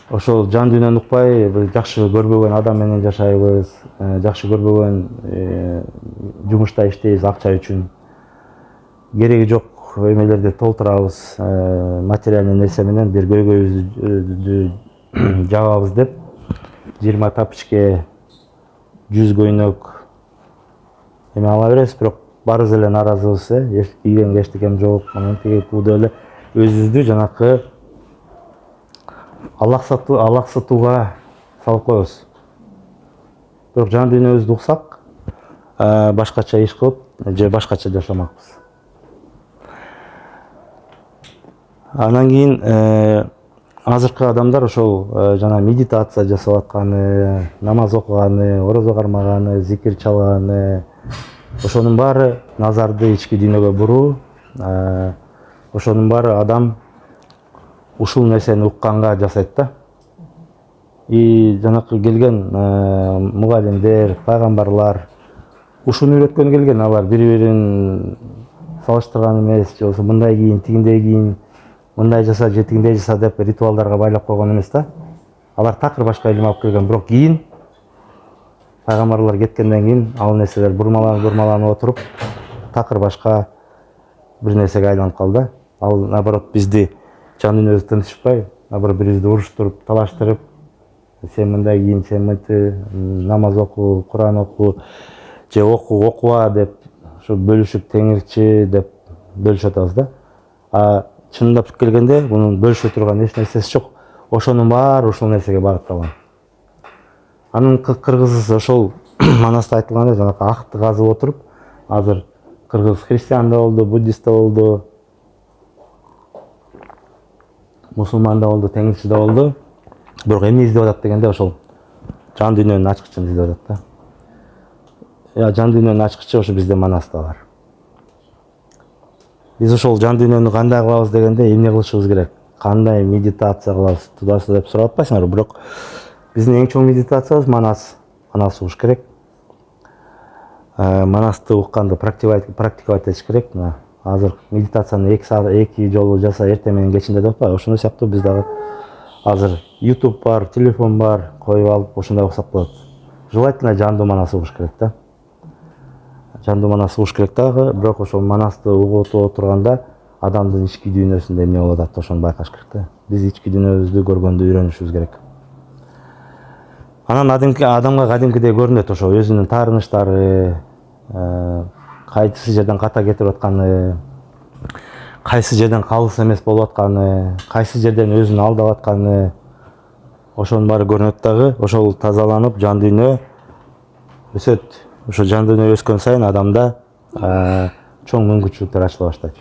Ошол жан дүйнөнү укпай, биз жакшы көрбөгөн адам менен жашайбыз, жакшы көрбөгөн жумушта иштейбиз акча үчүн. Кереги жок эмелерди толтурабыз, материальный нерсе менен бир көйгөйүбүздү жабабыз деп 20 тапочке, 100 көйнөк эме ала беребиз, бирок баарыбыз эле нааразыбыз, кийгенге эчтекем жок, анан тиги бул деп эле өзүбүздү жанакы алаксытууга салып коебуз. Бирок жан дүйнөбүздү уксак, башкача иш кылып же башкача жашамакпыз. Анан кийин азыркы адамдар ошол жана медитация жасап атканы, намаз окуганы, орозо кармаганы, зикир чалганы, ошонун баары назарды ички дүйнөгө буруу, ошонун баары адам ушул нерсени укканга жасайт да. И жанакы келген мугалимдер, пайгамбарлар ушуну үйрөткөнү келген, алар бири-бирин салыштырган эмес, же болбосо мындай кийин, тигиндей кийин, мындай жаса же тигиндей жаса деп ритуалдарга байлап койгон эмес да. Алар такыр башка илим алып келген, бирок кийин пайгамбарлар кеткенден кийин ал нерселер бурмаланып отуруп, такыр башка бир нерсеге айланып калды. Ал наоборот бизди жан дүйнөбүздү тынчытпай, наоборот бирибизди уруштуруп, талаштырып, сен мындай кийин, сен мынтип, намаз оку, Куран оку, же окуба деп ошо бөлүшүп, теңирчи деп бөлүшүп атабыз да. Чындап келгенде мунун бөлүшө турган эч нерсеси жок. Ошонун баары ушул нерсеге багытталган. Анын кыргыз ошол манаста айтылгандай жанакы акты казып отуруп, азыр кыргыз христиан да болду, буддист да болду, мусулман да болду, теңирчи да болду. Бирок эмне издеп атат дегенде ошол жан дүйнөнүн ачкычын издеп атат да. Жан дүйнөнүн ачкычы ошо бизде манаста бар. Биз ошол жан дүйнөнү кандай кылабыз дегенде эмне кылышыбыз керек? Кандай медитация кылабыз, тудасы деп сурап атпайсыңарбы? Бирок биздин эң чоң медитациябыз манас. Манас угуш керек. Манасты укканды практиковать этиш керек. Азыр медитацияны 2 жолу жаса эртең менен кечинде деп атпайбы? Ошондой сыяктуу биз дагы азыр YouTube бар, телефон бар, коюп алып ошондой уксак болот. Желательно жандуу манас угуш керек да. Жандуу манас угуш керек дагы, бирок ошол манасты угуп отурганда адамдын ички дүйнөсүндө эмне болуп атат, ошону байкаш керек да. Биз ички дүйнөбүздү көргөндү үйрөнүшүбүз керек. Анан адамга кадимкидей көрүнөт ошо өзүнүн таарынычтары, кайсы жерден ката кетирип атканы, кайсы жерден калыс эмес болуп атканы, кайсы жерден өзүн алдап атканы, ошонун баары көрүнөт дагы. Ошол тазаланып, жан дүйнө өсөт. Ошо жан дүйнө өскөн сайын адамда чоң мүмкүнчүлүктөр ачыла баштайт.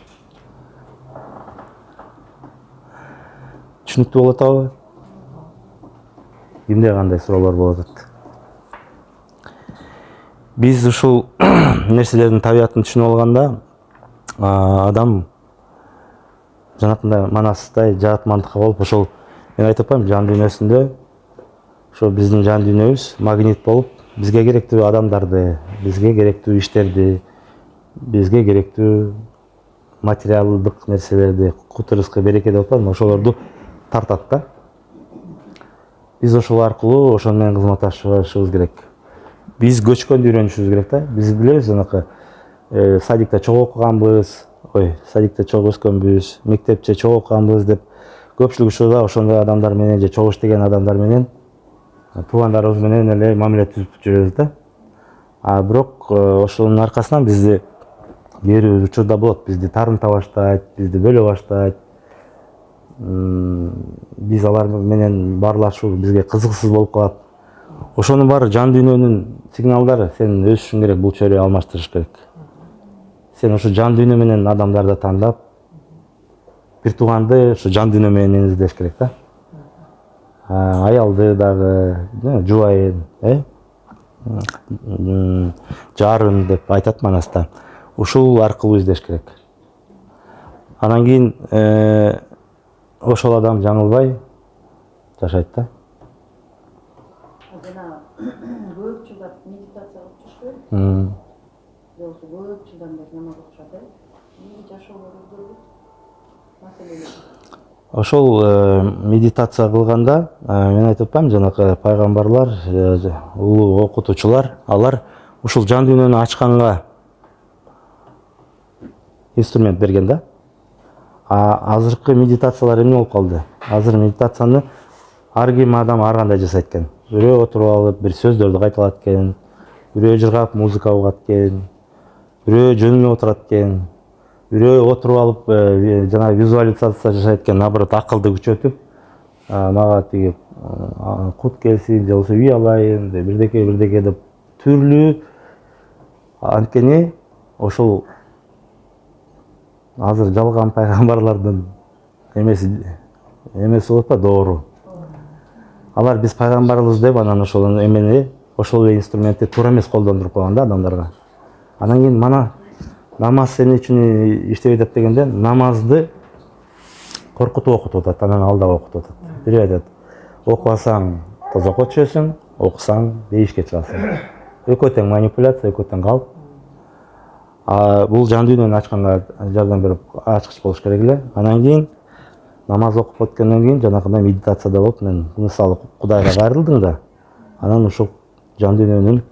Түшүнүктүү болуп атабы? Кимде кандай суроолор болуп атат? Биз ушул нерселердин табиятын түшүнүп алганда, адам жанакындай манастай жаратмандыкка болуп, ошол мен айтып атпаймынбы, жан дүйнөсүндө ошо биздин жан дүйнөбүз магнит болуп, бизге керектүү адамдарды, бизге керектүү иштерди, бизге керектүү материалдык нерселерди, кут рызкы, береке деп атпаймынбы, ошолорду тартат да. Биз ошол аркылуу ошону менен кызматташышыбыз керек. Биз көчкөндү үйрөнүшүбүз керек да. Биз билебиз жанакы садикте чогуу окуганбыз, садикте чогуу өскөнбүз, мектепче чогуу окуганбыз деп көпчүлүк учурда ошондой адамдар менен же чогуу иштеген адамдар менен туугандарыбыз менен эле мамиле түзүп жүрөбүз да. Бирок ошонун аркасынан бизди кээ бир учурда болот, бизди тарымта баштайт, бизди бөлө баштайт. Биз алар менен баарлашуу бизге кызыксыз болуп калат. Ошонун баары жан дүйнөнүн сигналдары. Сен өсүшүң керек, бул чөйрө алмаштырыш керек. Сен ушу жан дүйнө менен адамдарды тандап, бир тууганды ушу жан дүйнө менен издеш керек да. Аялды дагы, жубайын, жарын деп айтат манаста. Ушул аркылуу издеш керек. Анан кийин ошол адам жаңылбай жашайт да. Жана көп жылдар медитация кылып жүрүшкө, болсо көп жылдан бери намаз окушат, жашоолору маселелер. Ошол медитация кылганда мен айтып атпаймынбы, жанакы пайгамбарлар, улуу окутуучулар, алар ушул жан дүйнөнү ачканга инструмент берген да. Азыркы медитациялар эмне болуп калды? Азыр медитацияны ар ким адам ар кандай жасайт экен. Бирөө отуруп алып бир сөздөрдү кайталат экен, бирөө жыргап музыка угат экен, бирөө жөнүнө отурат экен, бирөө отуруп алып жана визуализация жашайт экен, наоборот акылды күчөтүп, мага тиги кут келсин, же болбосо үй алайын, бирдеке деп түрлүү. Анткени ошол азыр жалган пайгамбарлардын эмеси болот па, доору. Алар биз пайгамбарбыз деп анан ошол эмени, ошол инструментти туура эмес колдондуруп койгон да адамдарга. Анан кийин мана намаз эмне үчүн иштебей атат дегенде, намазды коркутуп окутуп атат, анан алдап окутуп атат. Бирөө айтат, окубасаң тозокко түшөсүң, окусаң бейишке чыгасың. Экөө тең манипуляция, экөө тең калп. Бул жан дүйнөнү ачканга жардам берип ачкыч болуш керек эле. Анан кийин намаз окуп өткөндөн кийин жанакындай медитацияда болуп, мен мисалы Кудайга кайрылдым да, анан ушул жан дүйнөнүн,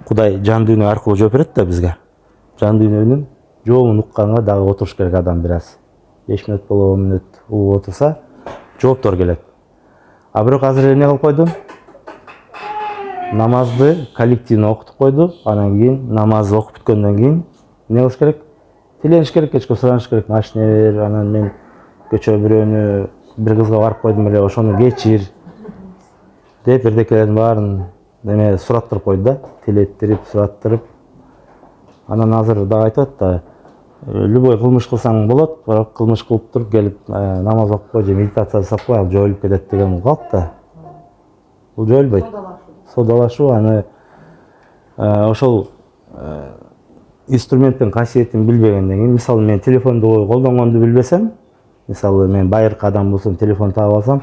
Кудай жан дүйнө аркылуу жооп берет да бизге. Жан дүйнөнүн жообун укканга дагы отуруш керек адам бир аз. 5 мүнөт болобу, 10 мүнөт угуп отурса, жооптор келет. Бирок азыр эмне кылып койду? Намазды коллективно окутуп койду. Анан кийин намаз окуп бүткөндөн кийин эмне кылыш керек? Тилениш керек, кечке сураныш керек. Машина бер, анан мен көчө бирөөнү бир кызга барып койдум эле, ошону кечир деп бирдекелердин баарын эме сураттырып койду да, тилеттирип, сураттырып. Анан азыр дагы айтат да, любой кылмыш кылсаң болот, бирок кылмыш кылып туруп келип намаз окуп кой же медитация жасап кой, ал жоюлуп кетет деген калп да. Бул жоюлбойт. Содалашуу, аны ошол инструменттин касиетин билбегенден кийин, мисалы мен телефонду колдонгонду билбесем, мисалы мен байыркы адам болсом, телефон таап алсам,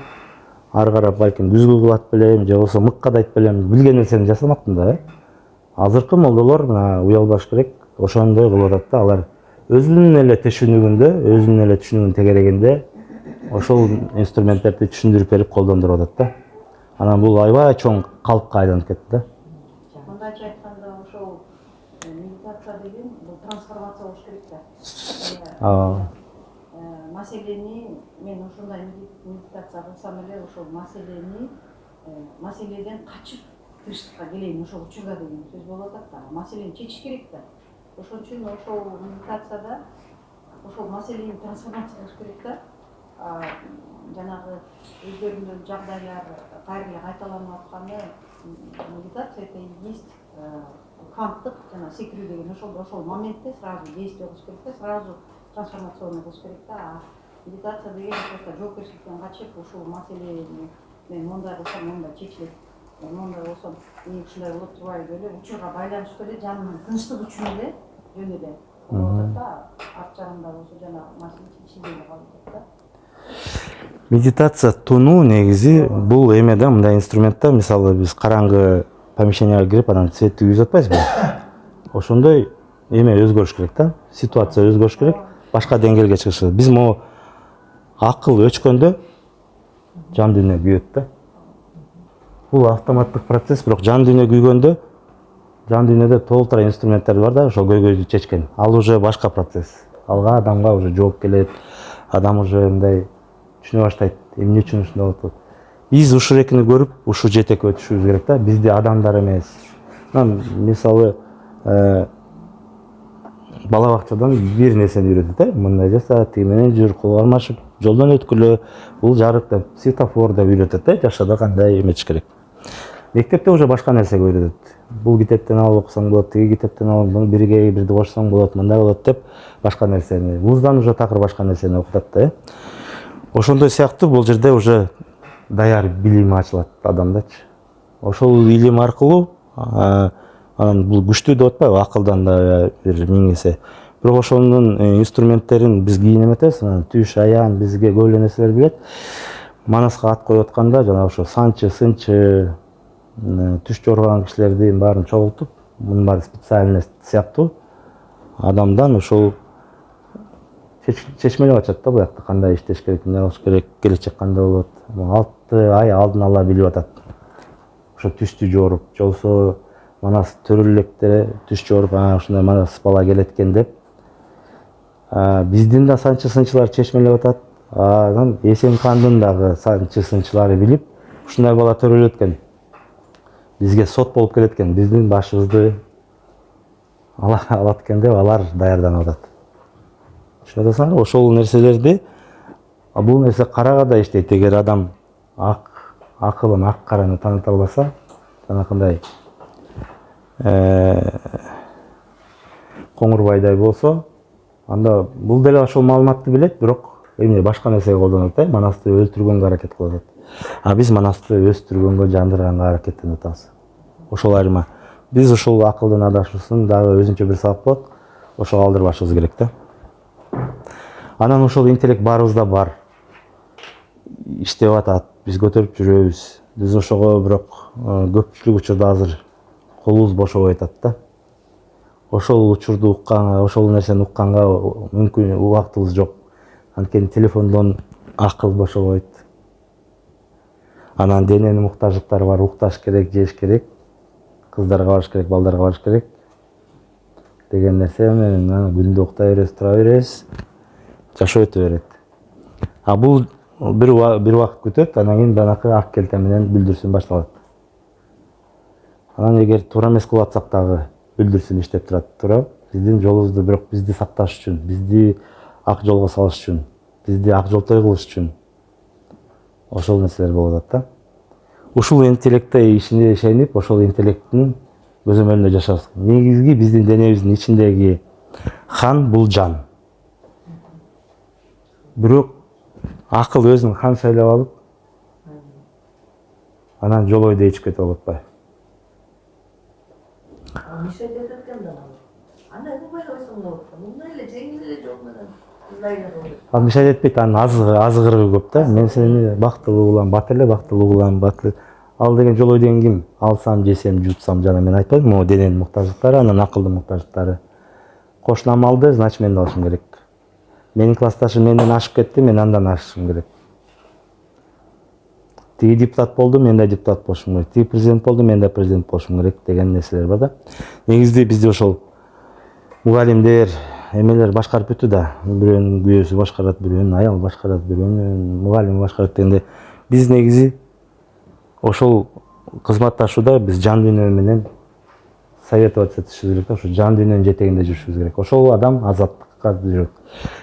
ары карап балким күзгү кылат белем, же болбосо мыккадайт белем, билген нерсени жасамакмын да. Азыркы молдолор мына уялбаш керек, ошондой кылып атат да. Алар өзүнүн эле түшүнүгүн тегерегинде ошол инструменттерди түшүндүрүп берип колдондуруп атат да. Анан бул аябай чоң калпка айланып кетти да. Мындайча айтканда, ошол медитация деген бул трансформация болуш керек да. Маселени мен ошондой медитация кылсам эле ошол маселеден качып тынчтыкка келейин ошол учурда деген сөз болуп атат да. Маселени чечиш керек да. Ошон үчүн ошол медитацияда ошол маселени трансформация кылыш керек да. Жанагы өздөрүнүн жагдайлар кайра эле кайталанып атканы медитация это и есть кванттык жана секирүү деген ошол моментте сразу действие кылыш керек да, сразу трансформационный кылыш керек да. Медитация деген просто жоопкерчиликтен качып ушул маселени мен мондай кылсам мондай чечилет, мондай болсом эмне ушундай болот турбайбы эле, учурга байланыштуу эле жанымдын тынчтык үчүн эле жөн эле болуп атат да. Арт жагында болсо жана маселе чечилбей калып атат да. Медитация тунуу негизи бул эме да, мындай инструмент да. Мисалы биз караңгы помещенияга кирип анан светти күйгүзүп атпайсызбы? Ошондой эме өзгөрүш керек да. Ситуация өзгөрүш керек, башка деңгээлге чыгыш керек. Биз могу акыл өчкөндө жан дүйнө күйөт да. Бул автоматтык процесс, бирок жан дүйнө күйгөндө жан дүйнөдө толтура инструменттер бар да, ошол көйгөйдү чечкен. Ал уже башка процесс. Алга адамга уже жооп келет. Адам уже мындай түшүнө баштайт, эмне үчүн ушундай болуп атат. Биз ушул экини көрүп, ушул жетекке өтүшүбүз керек да. Бизди адамдар эмес. Мисалы бала бакчадан бир нерсени үйрөтөт, мындай жаса, тиги менен жүр, кол кармашып, жолдон өткүлө, бул жарык деп, светофор деп үйрөтөт, жашоодо кандай эметиш керек. Мектепте уже башка нерсеге үйрөтөт. Бул китептен алып окусаң болот, тиги китептен алып, буну бирге бирди кошсоң болот, мындай болот деп башка нерсени. Вуздан уже такыр башка нерсени окутат да. Ошондой сыяктуу бул жерде уже даяр билим ачылат адамдачы. Ошол илим аркылуу анан бул күчтүү деп атпайбы, акылдан да бир миң эсе. Бирок ошонун инструменттерин биз кийин эметебиз, түш, аян, бизге көп эле нерселер билет. Манаска ат коюп атканда жана ошо санчы, сынчы, түш жорган кишилердин баарын чогултуп, мунун баары специальность сыяктуу адамдан ошол чечмелеп ачат да, буякта кандай иштеш керек, эмне кылыш керек, келечек кандай болот. 6 ай алдын ала билип атат. Ошо түштү жоруп, жолсо манас төрөлөктөр түш жоруп, ушундай манас бала келет экен деп. Биздин да санчы сынчылар чечмелеп атат. Анан Эсенкандын дагы санчы сынчылары билип, ушундай бала төрөлөт экен. Бизге сот болуп келет экен, биздин башыбызды алат экен деп алар даярданып атат. Түшүнүп атасыңарбы? Ошол нерселерди, бул нерсе карага да иштейт. Эгер адам акылын, ак караны таныта албаса, жанакындай коңурбайдай болсо, анда бул деле ошол маалыматты билет, бирок эмне башка нерсеге колдонот, манасты өлтүргөнгө аракет кылып атат. Биз манасты өстүргөнгө, жандырганга аракеттенип атабыз. Ошол айырма. Биз ошол акылдын адашуусун дагы өзүнчө бир сабак болот. Ошого алдырбашыбыз керек да. Анан ошол интеллект баарыбызда бар. Иштеп атат, биз көтөрүп жүрөбүз. Биз ошого бирок көпчүлүк учурда азыр колубуз бошобой атат да. Ошол учурду укканга, ошол нерсени укканга мүмкүн убактыбыз жок. Анткени телефондон акыл бошобойт. Анан дененин муктаждыктары бар, укташ керек, жеш керек, кыздарга барыш керек, балдарга барыш керек деген нерсе менен күндө уктай беребиз, тура беребиз, жашоо өтө берет. Бул бир убакыт күтөт, анан кийин банакы ак келте менен бүлдүрсүн башталат. Анан эгер туура эмес кылып атсак дагы бүлдүрсүн иштеп турат, туура. Биздин жолубузду, бирок бизди сакташ үчүн, бизди ак жолго салыш үчүн, бизди ак жолтой кылыш үчүн ошол нерселер болуп атат да. Ушул интеллектте ишенип, ошол интеллекттин көзөмөлүндө жашабыз. Негизги биздин денебиздин ичиндеги хан бул жан. Бирок акыл өзүн хан шайлап алып, анан жолойду эч кетип алып атпайбы. Мишель өткөн да. Анда кылбай койсоң болот. Мындай эле жеңил эле жол менен кыздайган болот. Мишель этпейт, анын азыгырыгы көп да. Мен сени бактылуу кылам, бат эле бактылуу кылам, ал деген жолой деген ким? Алсам, жесем, жутсам, жана мен айтпайм, могу дененин муктаждыктары, анан акылдын муктаждыктары. Кошунам алды, значит мен да алышым керек. Менин классташым менден ашып кетти, мен андан ашышым керек. Тиги депутат болду, мен да депутат болушум керек. Тиги президент болду, мен да президент болушум керек деген нерселер бар да. Негизде бизде ошол мугалимдер, эмелер башкарып өтү да. Бирөөнүн күйөөсү башкарат, бирөөнүн аял башкарат, бирөөнүн мугалими башкарат дегенде биз негизи ошол кызматташууда биз жан дүйнө менен советовать этишибиз керек да, ошо жан дүйнөнүн жетегинде жүрүшүбүз керек. Ошол адам азаттыкка жүрөт.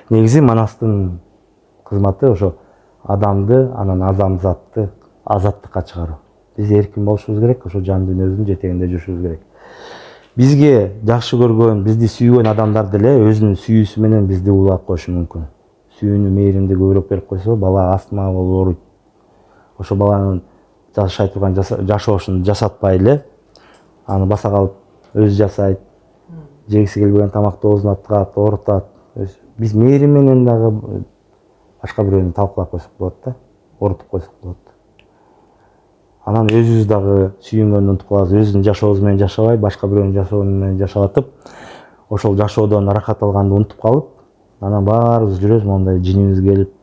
Негизи манастын кызматы ошо адамды, анан адамзатты азаттыкка чыгаруу. Биз эркин болушубуз керек, ошо жан дүйнөбүздүн жетегинде жүрүшүбүз керек. Бизге жакшы көргөн, бизди сүйгөн адамдар деле өзүнүн сүйүүсү менен бизди улап коюшу мүмкүн. Сүйүүнү, мээримди көбүрөөк берип койсо, бала астма болуп ооруйт. Ошо баланын жашай турган жашоошун жасатпай эле, аны баса калып өзү жасайт, жегиси келбеген тамакты оозуна тыгат, оорутат. Биз мээрим менен дагы башка бирөөнү талкалап койсок болот да, оорутуп койсок болот. Анан өзүбүз дагы сүйүнгөндү унутуп калабыз, өзүбүздүн жашообуз менен жашабай, башка бирөөнүн жашоо менен жашап, ошол жашоодон ырахат алганды унутуп калып, анан баарыбыз жүрөбүз мондай жинибиз келип,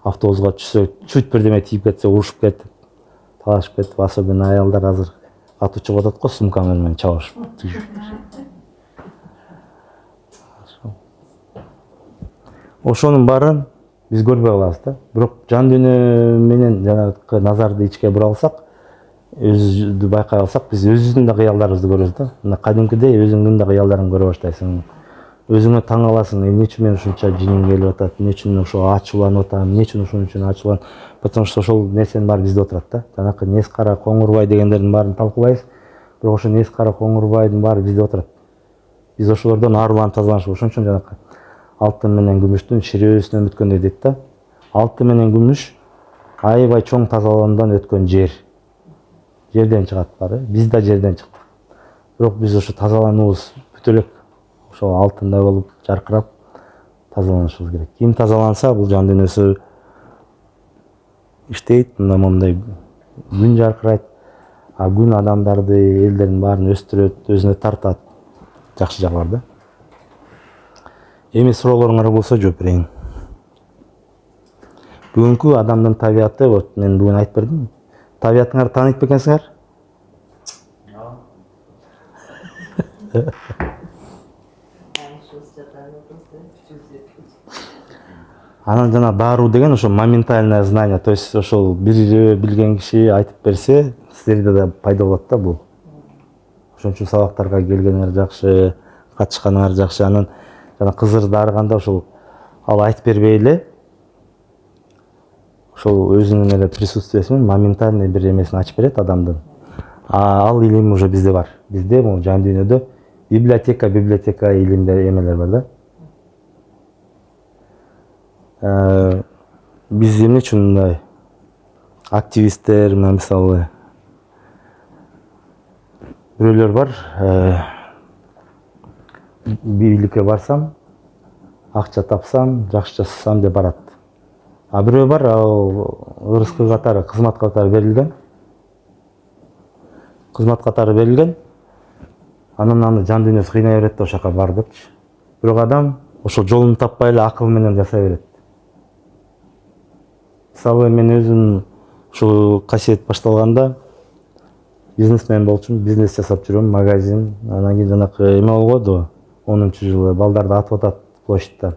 автобуска түшсөк, чуть бирдеме тийип кетсе урушуп кетип, талашып кетип, особенно аялдар азыр атуучу болуп атат го, сумка менен чабышып. Ошонун баарын биз көрбөй калабыз да. Бирок жан дүйнө менен жанагы назарды ичке бура алсак, өзүбүздү байкай алсак, биз өзүбүздүн да кыялдарыбызды көрөбүз да. Мына кадимкидей өзүңдүн да кыялдарыңды көрө баштайсың. өзүңө таң каласың, эмне үчүн мен ушунча жиним келип атат, эмне үчүн ошо ачууланып атам, эмне үчүн ушун үчүн ачуулан, потому что ошол нерсенин баары бизде отурат да. Жанакы Нес Кара, Коңурбай дегендердин баарын талкуулайбыз, бирок ошо Нес Кара, Коңурбайдын баары бизде отурат. Биз ошолордон аруланып тазаланышыбыз. Ошон үчүн жанакы алтын менен күмүштүн ширөөсүнөн өткөндөй дейт да. Алтын менен күмүш аябай чоң тазалануудан өткөн жерден чыгат баары. Биз да жерден чыктык. Бирок биз ошо тазалануубуз бүт элек ошол алтындай болуп жаркырап тазаланышыбыз керек. Ким тазаланса, бул жан дүйнөсү иштейт, мындай күн жаркырайт. А күн адамдарды, элдердин баарын өстүрөт, өзүнө тартат. Жакшы жагы бар да. Эми суроолоруңар болсо жооп берейин. Бүгүнкү адамдын табияты, вот мен бүгүн айтып бердим. Табиятыңарды тааныйт бекенсиңер? Анан жана дару деген ошо моментальное знание, то есть ошол бир билген киши айтып берсе, силерде да пайда болот да бул. Ошон үчүн сабактарга келгениңер жакшы, катышканыңар жакшы. Анан жана кызыр дарыганда ошол ал айтып бербей эле ошол өзүнүн эле присутствиеси менен моментальный бир эмесин ачып берет адамдын. Ал илим уже бизде бар. Бизде могу жан дүйнөдө библиотека илимдер эмелер бар да. Биз эмне үчүн мындай активисттер, мисалы бирөөлөр бар, бийликке барсам, акча тапсам, жакшы жасасам деп барат. А бирөө бар, ырыскы катары, кызмат катары берилген. Анан аны жан дүйнөсү кыйнай берет да ошол жака бар депчи. Бирок адам ошол жолун таппай эле акыл менен жасай берет. Мисалы мен өзүм ушул касиет башталганда бизнесмен болчумун, бизнес жасап жүрөм, магазин. Анан кийин жанакы эме болгоду, 10-жылы балдарды атып атат площадьта.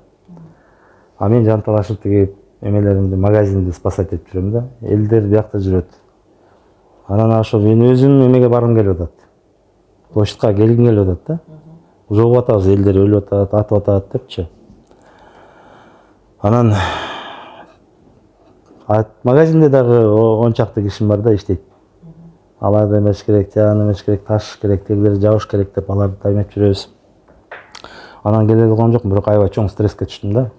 А мен жанталашып тиги эмелеримди, магазинди спасать этип жүрөм да. Элдер биякта жүрөт. Анан ошо мен өзүм эмеге баргым келип атат. Площадька келгим келип атат да. Жолугуп атабыз, элдер өлүп атат, атып атат депчи. Анан магазинде дагы ончакты кишим бар да, иштейт. Аларды эмеш керек, тияны эмеш керек, таш керек, тегилерди жабыш керек деп аларды таймап жүрөбүз. Анан келе калган жокмун, бирок аябай чоң стресске түштүм да.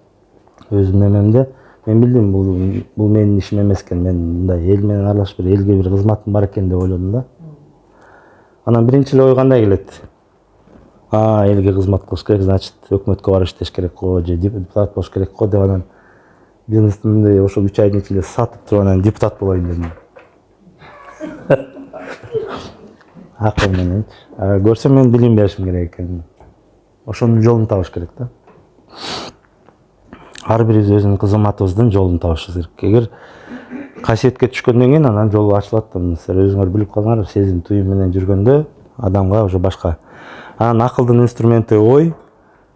Өзүмдүн эмемде мен билдим, бул менин ишим эмес экен. Мен мындай эл менен аралашып элге бир кызматым бар экен деп ойлодум да. Анан биринчи эле ой кандай келет? Элге кызмат кылыш керек, значит, өкмөткө барып иштеш керек го, же депутат болуш керек го деп анан бизнести мындай ошо 3 айдын ичинде сатып туруп анан депутат болоюн дедим. Акыл менен. Көрсөм мен билим беришим керек экен. Ошонун жолун табыш керек да. Ар бирибиз өзүнүн кызматыбыздын жолун табышыбыз керек. Эгер касиетке түшкөндөн кийин анан жол ачылат да. Силер өзүңөр билип калыңар, сезим туюм менен жүргөндө адамга уже башка. Анан акылдын инструменти ой,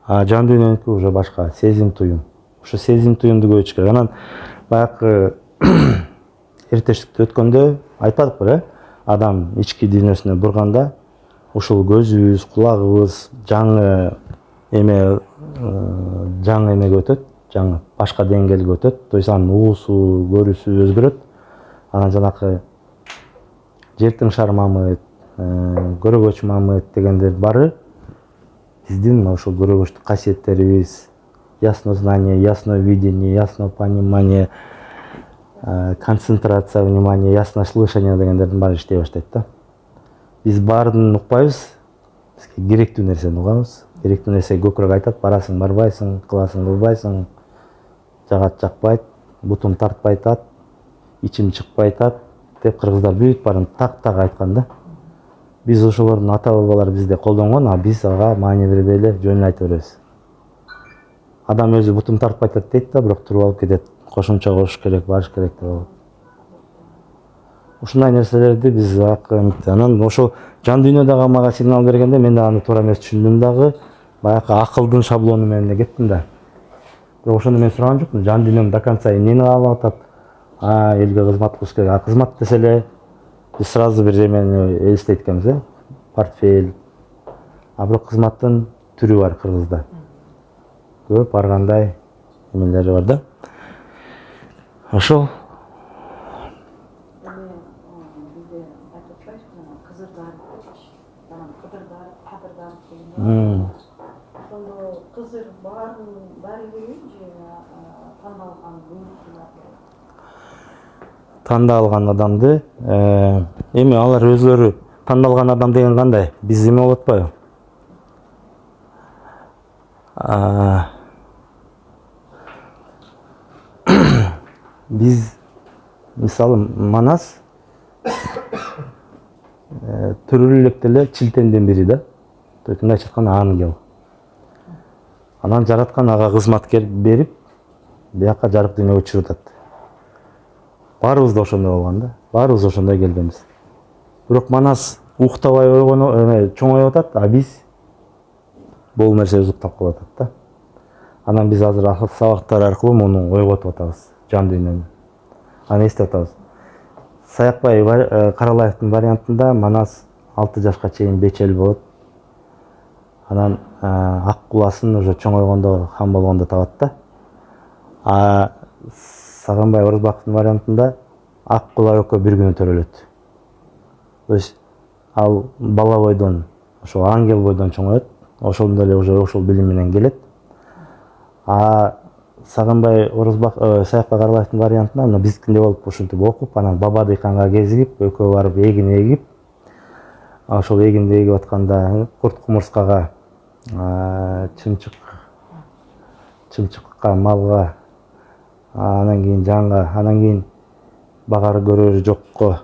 жан дүйнөнүкү уже башка, сезим туюм. Ошо сезим туюмду көбөйтүш керек. Анан баягы эртештикте өткөндө айтпадыкпы беле? Адам ички дүйнөсүнө бурганда ушул көзүбүз, кулагыбыз жаңы эмеге өтөт, жаңы башка деңгээлге өтөт. То есть анын угуусу, көрүүсү өзгөрөт. Анан жанакы жертиң шар мамыт, көрөгөч мамыт дегендер баары биздин ошол көрөгөчтүк касиеттерибиз, ясно знание, ясно видение, ясно понимание, концентрация внимания, ясно слышание дегендердин баары иштей баштайт да. Биз баарын укпайбыз, бизге керектүү нерсени угабыз. Керектүү нерсеге көкүрөк айтат, барасың, барбайсың, кыласың, кылбайсың, жагат, жакпайт, бутум тартпай атат, ичим чыкпай атат деп кыргыздар бүт баарын так айткан да. Биз ошолордун ата бабалары бизде колдонгон, а биз ага маани бербей эле жөнүн айта беребиз. Адам өзү бутум тартпай атат дейт да, бирок туруп алып кетет. Кошумча кош керек, барыш керек деп алат. Ушундай нерселерди биз анан ошол жан дүйнө дагы мага сигнал бергенде мен да аны туура эмес түшүндүм дагы, баягы акылдын шаблону менен кеттим да. Бирок ошондо мен сураган жокмун, жан дүйнөм до конца эмнени каалап атат? Элге кызмат кылыш керек. Кызмат десе эле биз сразу бир эмени элестейт экенбиз, портфель. Бирок кызматтын түрү бар кыргызда. көп ар кандай эмелери бар да. Ошол Bizde айтып атпайбызбы, кызырдар, анан кыдырдар, кадырдар деген. Ошондо кызыр баары келеби же тандалган буйруктулар? тандалган адамды эми алар өзлөрү тандалган адам деген кандай? Биз эме болуп атпайбы? Биз мисалы Манас түрүлүү элек деле чилтендин бири да. То есть мындайча айтканда ангел. Анан жараткан ага кызматкер берип, бияка жарык дүйнөгө чыгып атат. Баарыбыз да ошондой болгон да. Баарыбыз ошондой келгенбиз. Бирок Манас уктабай чоңоюп атат, а биз бул нерсе уктап калып атат да. Анан биз азыр сабактар аркылуу муну ойготуп атабыз, жан дүйнөнү. Аны эстеп атабыз. Саякбай Каралаевдин вариантында Манас 6 жашка чейин бечел болот. Анан ак куласын уже чоңойгондо, хан болгондо табат да. А Сагынбай Орозбаковдун вариантында ак кула экөө бир күнү төрөлөт. То есть ал бала бойдон, ошол ангел бойдон чоңоет, ошондо эле уже ошол билим менен келет. А Сагынбай Саякбай Каралаевдин вариантында мына биздикиндей болуп ушинтип окуп, анан баба дыйканга кезигип, экөө барып эгин эгип, ошол эгинди эгип атканда курт кумурскага, чымчыкка, малга, анан кийин жанга, анан кийин багары көрөрү жокко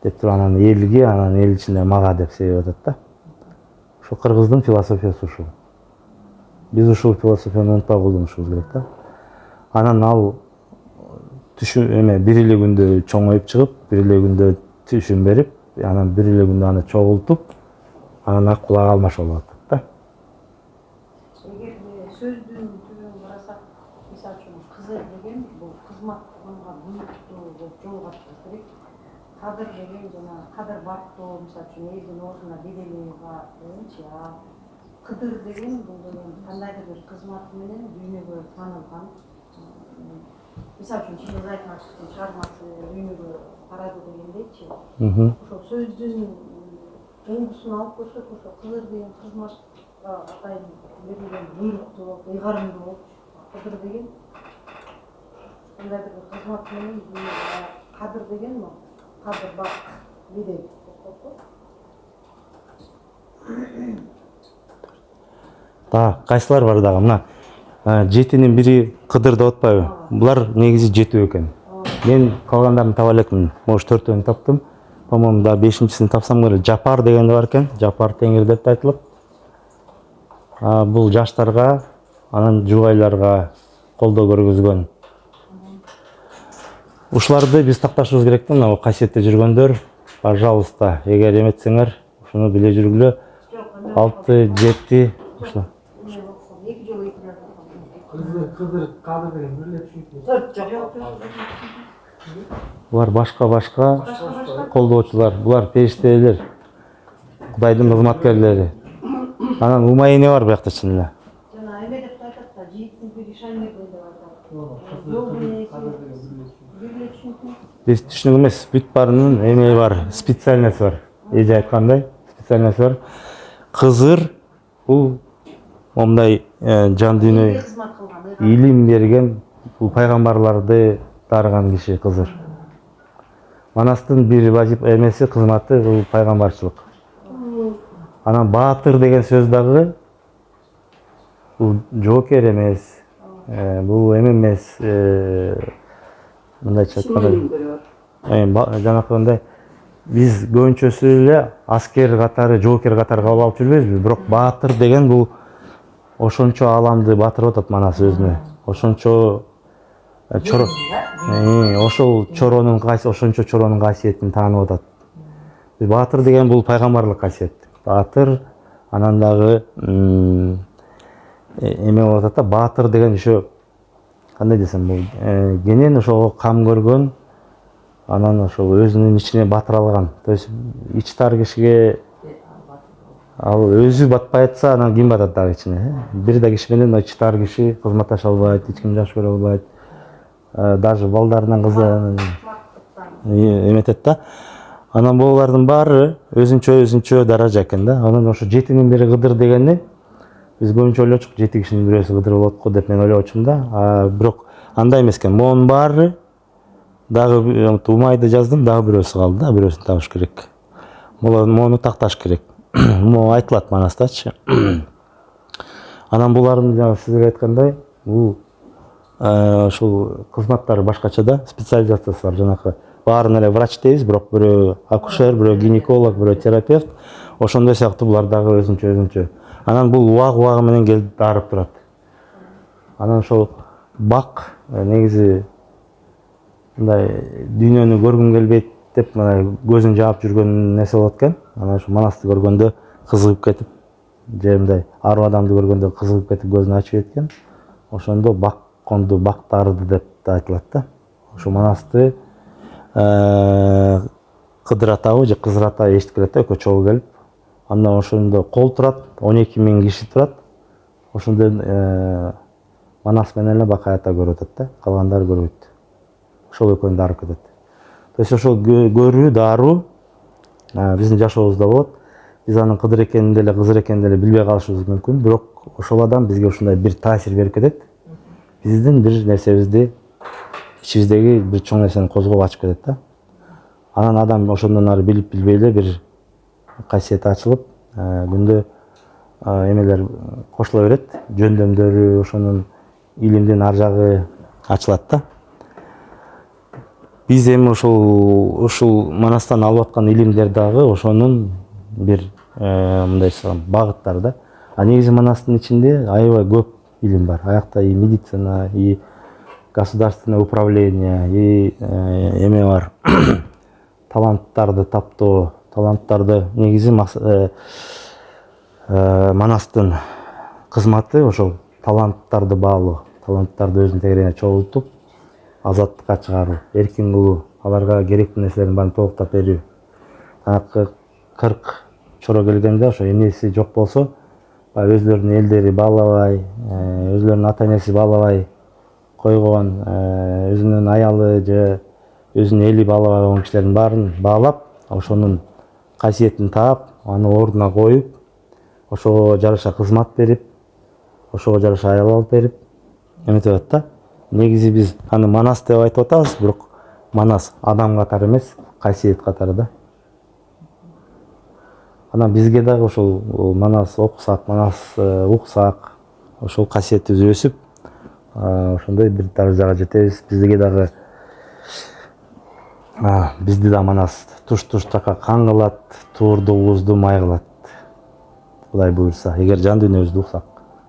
деп туруп анан элге, анан эл ичинде мага деп себеп атат да. Ошо кыргыздын философиясы ушул. Биз ушул философияны унутпай колдонушубуз керек да. Анан ал бир эле күндө чоңоюп чыгып, бир эле күндө түшүн берип, анан бир эле күндө аны чогултуп, анан ак кулак алмашып алып атат да. Эгер сөздүн түбүн карасак, мисалы үчүн кызыр деген бул кызмат кылганга буйруктуу болуп жолугат керек. Кадыр деген жана кадыр бактоо, мисалы үчүн элдин оозуна бедели бар дегенчи, кыдыр деген бул кандайдыр бир кызматы менен дүйнөгө таанылган. Мисалы үчүн Чыңгыз Айтматовдун чыгармасы дүйнөгө тарады дегендейчи. Ошол сөздүн оңгусун алып көрсөк, ошо кызыр деген кызматка атайын берилген буйруктуу болуп, ыйгарымдуу болуп, кыдыр деген кандайдыр бир кызмат менен дүйнөгө, кадыр деген кадыр бак бедел. Кайсылар бар дагы? Мына жетинин бири Кыдыр деп атпайбы? Булар негизи жетүү экен. Мен калгандарын таба элекмин. Может 4-өн таптым. По-моему, да 5-син тапсам керек. Жапар деген бар экен. Жапар Теңир деп айтылып. Бул жаштарга, анан жубайларга колдоо көргөзгөн. Ушуларды биз такташыбыз керек да, мына касиетте жүргөндөр, пожалуйста, эгер эметсеңер, ушуну биле жүргүлө. 6-7 ушул. Кыдыр, кадыр деген бир эле түшүнүк. Жок. Булар башка колдоочулар, булар периштелер, Кудайдын кызматкерлери. Анан Умайне бар биякта чын эле. Жана эме деп айтат да, жийиттин перишани деп атат. Биз түшүнүк эмес, бүт барынын эме бар, специальность бар. Эже айткандай, специальность бар. Кызыр бул момдай жан дүйнө илим берген, бул пайгамбарларды дарыган киши Кызыр. Манастын бир вазип эмеси, кызматы бул пайгамбарчылык. Анан баатыр деген сөз дагы бул жоокер эмес, бул эме эмес, мындайча айтканда, жанакындай биз көбүнчөсү эле аскер катары, жоокер катары кабыл алып жүрбөйбүзбү, бирок баатыр деген бул ошончо аламды батырып атат Манас өзүнө. Ошончо ошол чоронун ошончо чоронун касиетин таанып атат. Баатыр деген бул пайгамбарлык касиет. Баатыр, анан дагы эме болуп атат да, баатыр деген ошо кандай десем, бул кенен ошого кам көргөн, анан ошол өзүнүн ичине батыра алган. То есть ичи тар кишиге ал өзү батпай атса анан ким батат дагы ичине? Бир да киши менен чытар киши кызматташа албайт, эч ким жакшы көрө албайт. Даже балдарынан кызы эметет да. Анан булардын баары өзүнчө даража экен да. Анан ошо 7-нин бири Кыдыр дегенди биз көбүнчө ойлочук 7 кишинин бирөөсү Кыдыр болот го деп мен ойлочумун да. Бирок андай эмес экен. Монун баары дагы Умайды жаздым, дагы бирөөсү калды да, бирөөсүн табыш керек. Мону такташ керек. Могу айтылат Манастачы. Анан булардын жана сиздер айткандай, бул ушул кызматтары башкача да, специализациясы бар. Жанакы баарын эле врач дейбиз, бирок бирөө акушер, бирөө гинеколог, бирөө терапевт, ошондой сыяктуу булар дагы өзүнчө. Анан бул убагы менен келип дарып турат. Анан ошол бак негизи мындай дүйнөнү көргүм келбейт деп мына көзүн жаап жүргөн нерсе болот экен. Анан ошо Манасты көргөндө кызыгып кетип, же мындай ару адамды көргөндө кызыгып кетип көзүн ачып кеткен. Ошондо бак конду, бак дарыды деп да айтылат да. Ошо Манасты Кыдыр атабы же Кызыр ата эчтип келет да, экөө чогуу келип. Андан ошондо кол турат, 12.000 киши турат. Ошондон Манас менен эле Бакай ата көрүп атат да, калгандары көрбөйт. Ошол экөөнү дарып кетет. То есть ошол көрүү, даруу биздин жашообузда болот. Биз анын Кыдыр экенин деле, Кызыр экенин деле билбей калышыбыз мүмкүн, бирок ошол адам бизге ушундай бир таасир берип кетет. Биздин бир нерсебизди, ичибиздеги бир чоң нерсени козгоп ачып кетет да. Анан адам ошондон ары билип билбей эле бир касиети ачылып, күндө эмелер кошула берет, жөндөмдөрү, ошонун илимдин ар жагы ачылат да. Биз эми ушул Манастан алып аткан илимдер дагы ошонун бир мындай десем багыттары да. Негизи Манастын ичинде аябай көп илим бар. Аякта и медицина, и государственное управление, и эме бар. Таланттарды таптоо, таланттарды негизи Манастын кызматы ошол таланттарды баалоо, таланттарды өзүнүн тегерене чогултуп, азаттыкка чыгаруу, эркин кылуу, аларга керектүү нерселердин баарын толуктап берүү. 40 чоро келгенде ошо эмеси жок болсо, өзлөрүнүн элдери баалабай, өзлөрүнүн ата энеси баалабай койгон, өзүнүн аялы же өзүнүн эли баалабай койгон кишилердин баарын баалап, ошонун касиетин таап, аны ордуна коюп, ошого жараша кызмат берип, ошого жараша аял алып берип, эметип атат да. Негизи биз аны Манас деп айтып атабыз, бирок Манас адам катары эмес, касиет катары да. Анан бизге дагы ошол Манас окусак, Манас уксак, ошол касиетибиз өсүп, ошондой бир даражага жетебиз. Бизди да Манас туш-туш жака кан кылат, туурдугубузду май кылат. Кудай буйрса, эгер жан дүйнөбүздү уксак,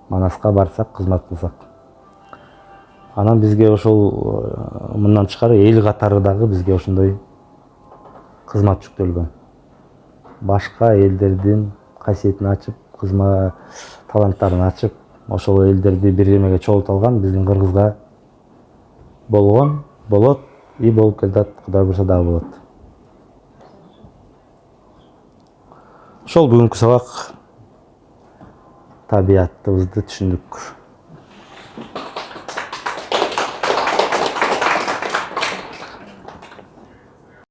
Манаска барсак, кызмат кылсак. Анан бизге ошол мындан тышкары эл катары дагы бизге ошондой кызмат жүктөлгөн. Башка элдердин касиетин ачып, таланттарын ачып, ошол элдерди бир эмеге чогулта алган биздин Кыргызга болгон, болот и болуп келатат, Кудай буйрса дагы болот. Ошол бүгүнкү сабак табиятыбызды түшүндүк.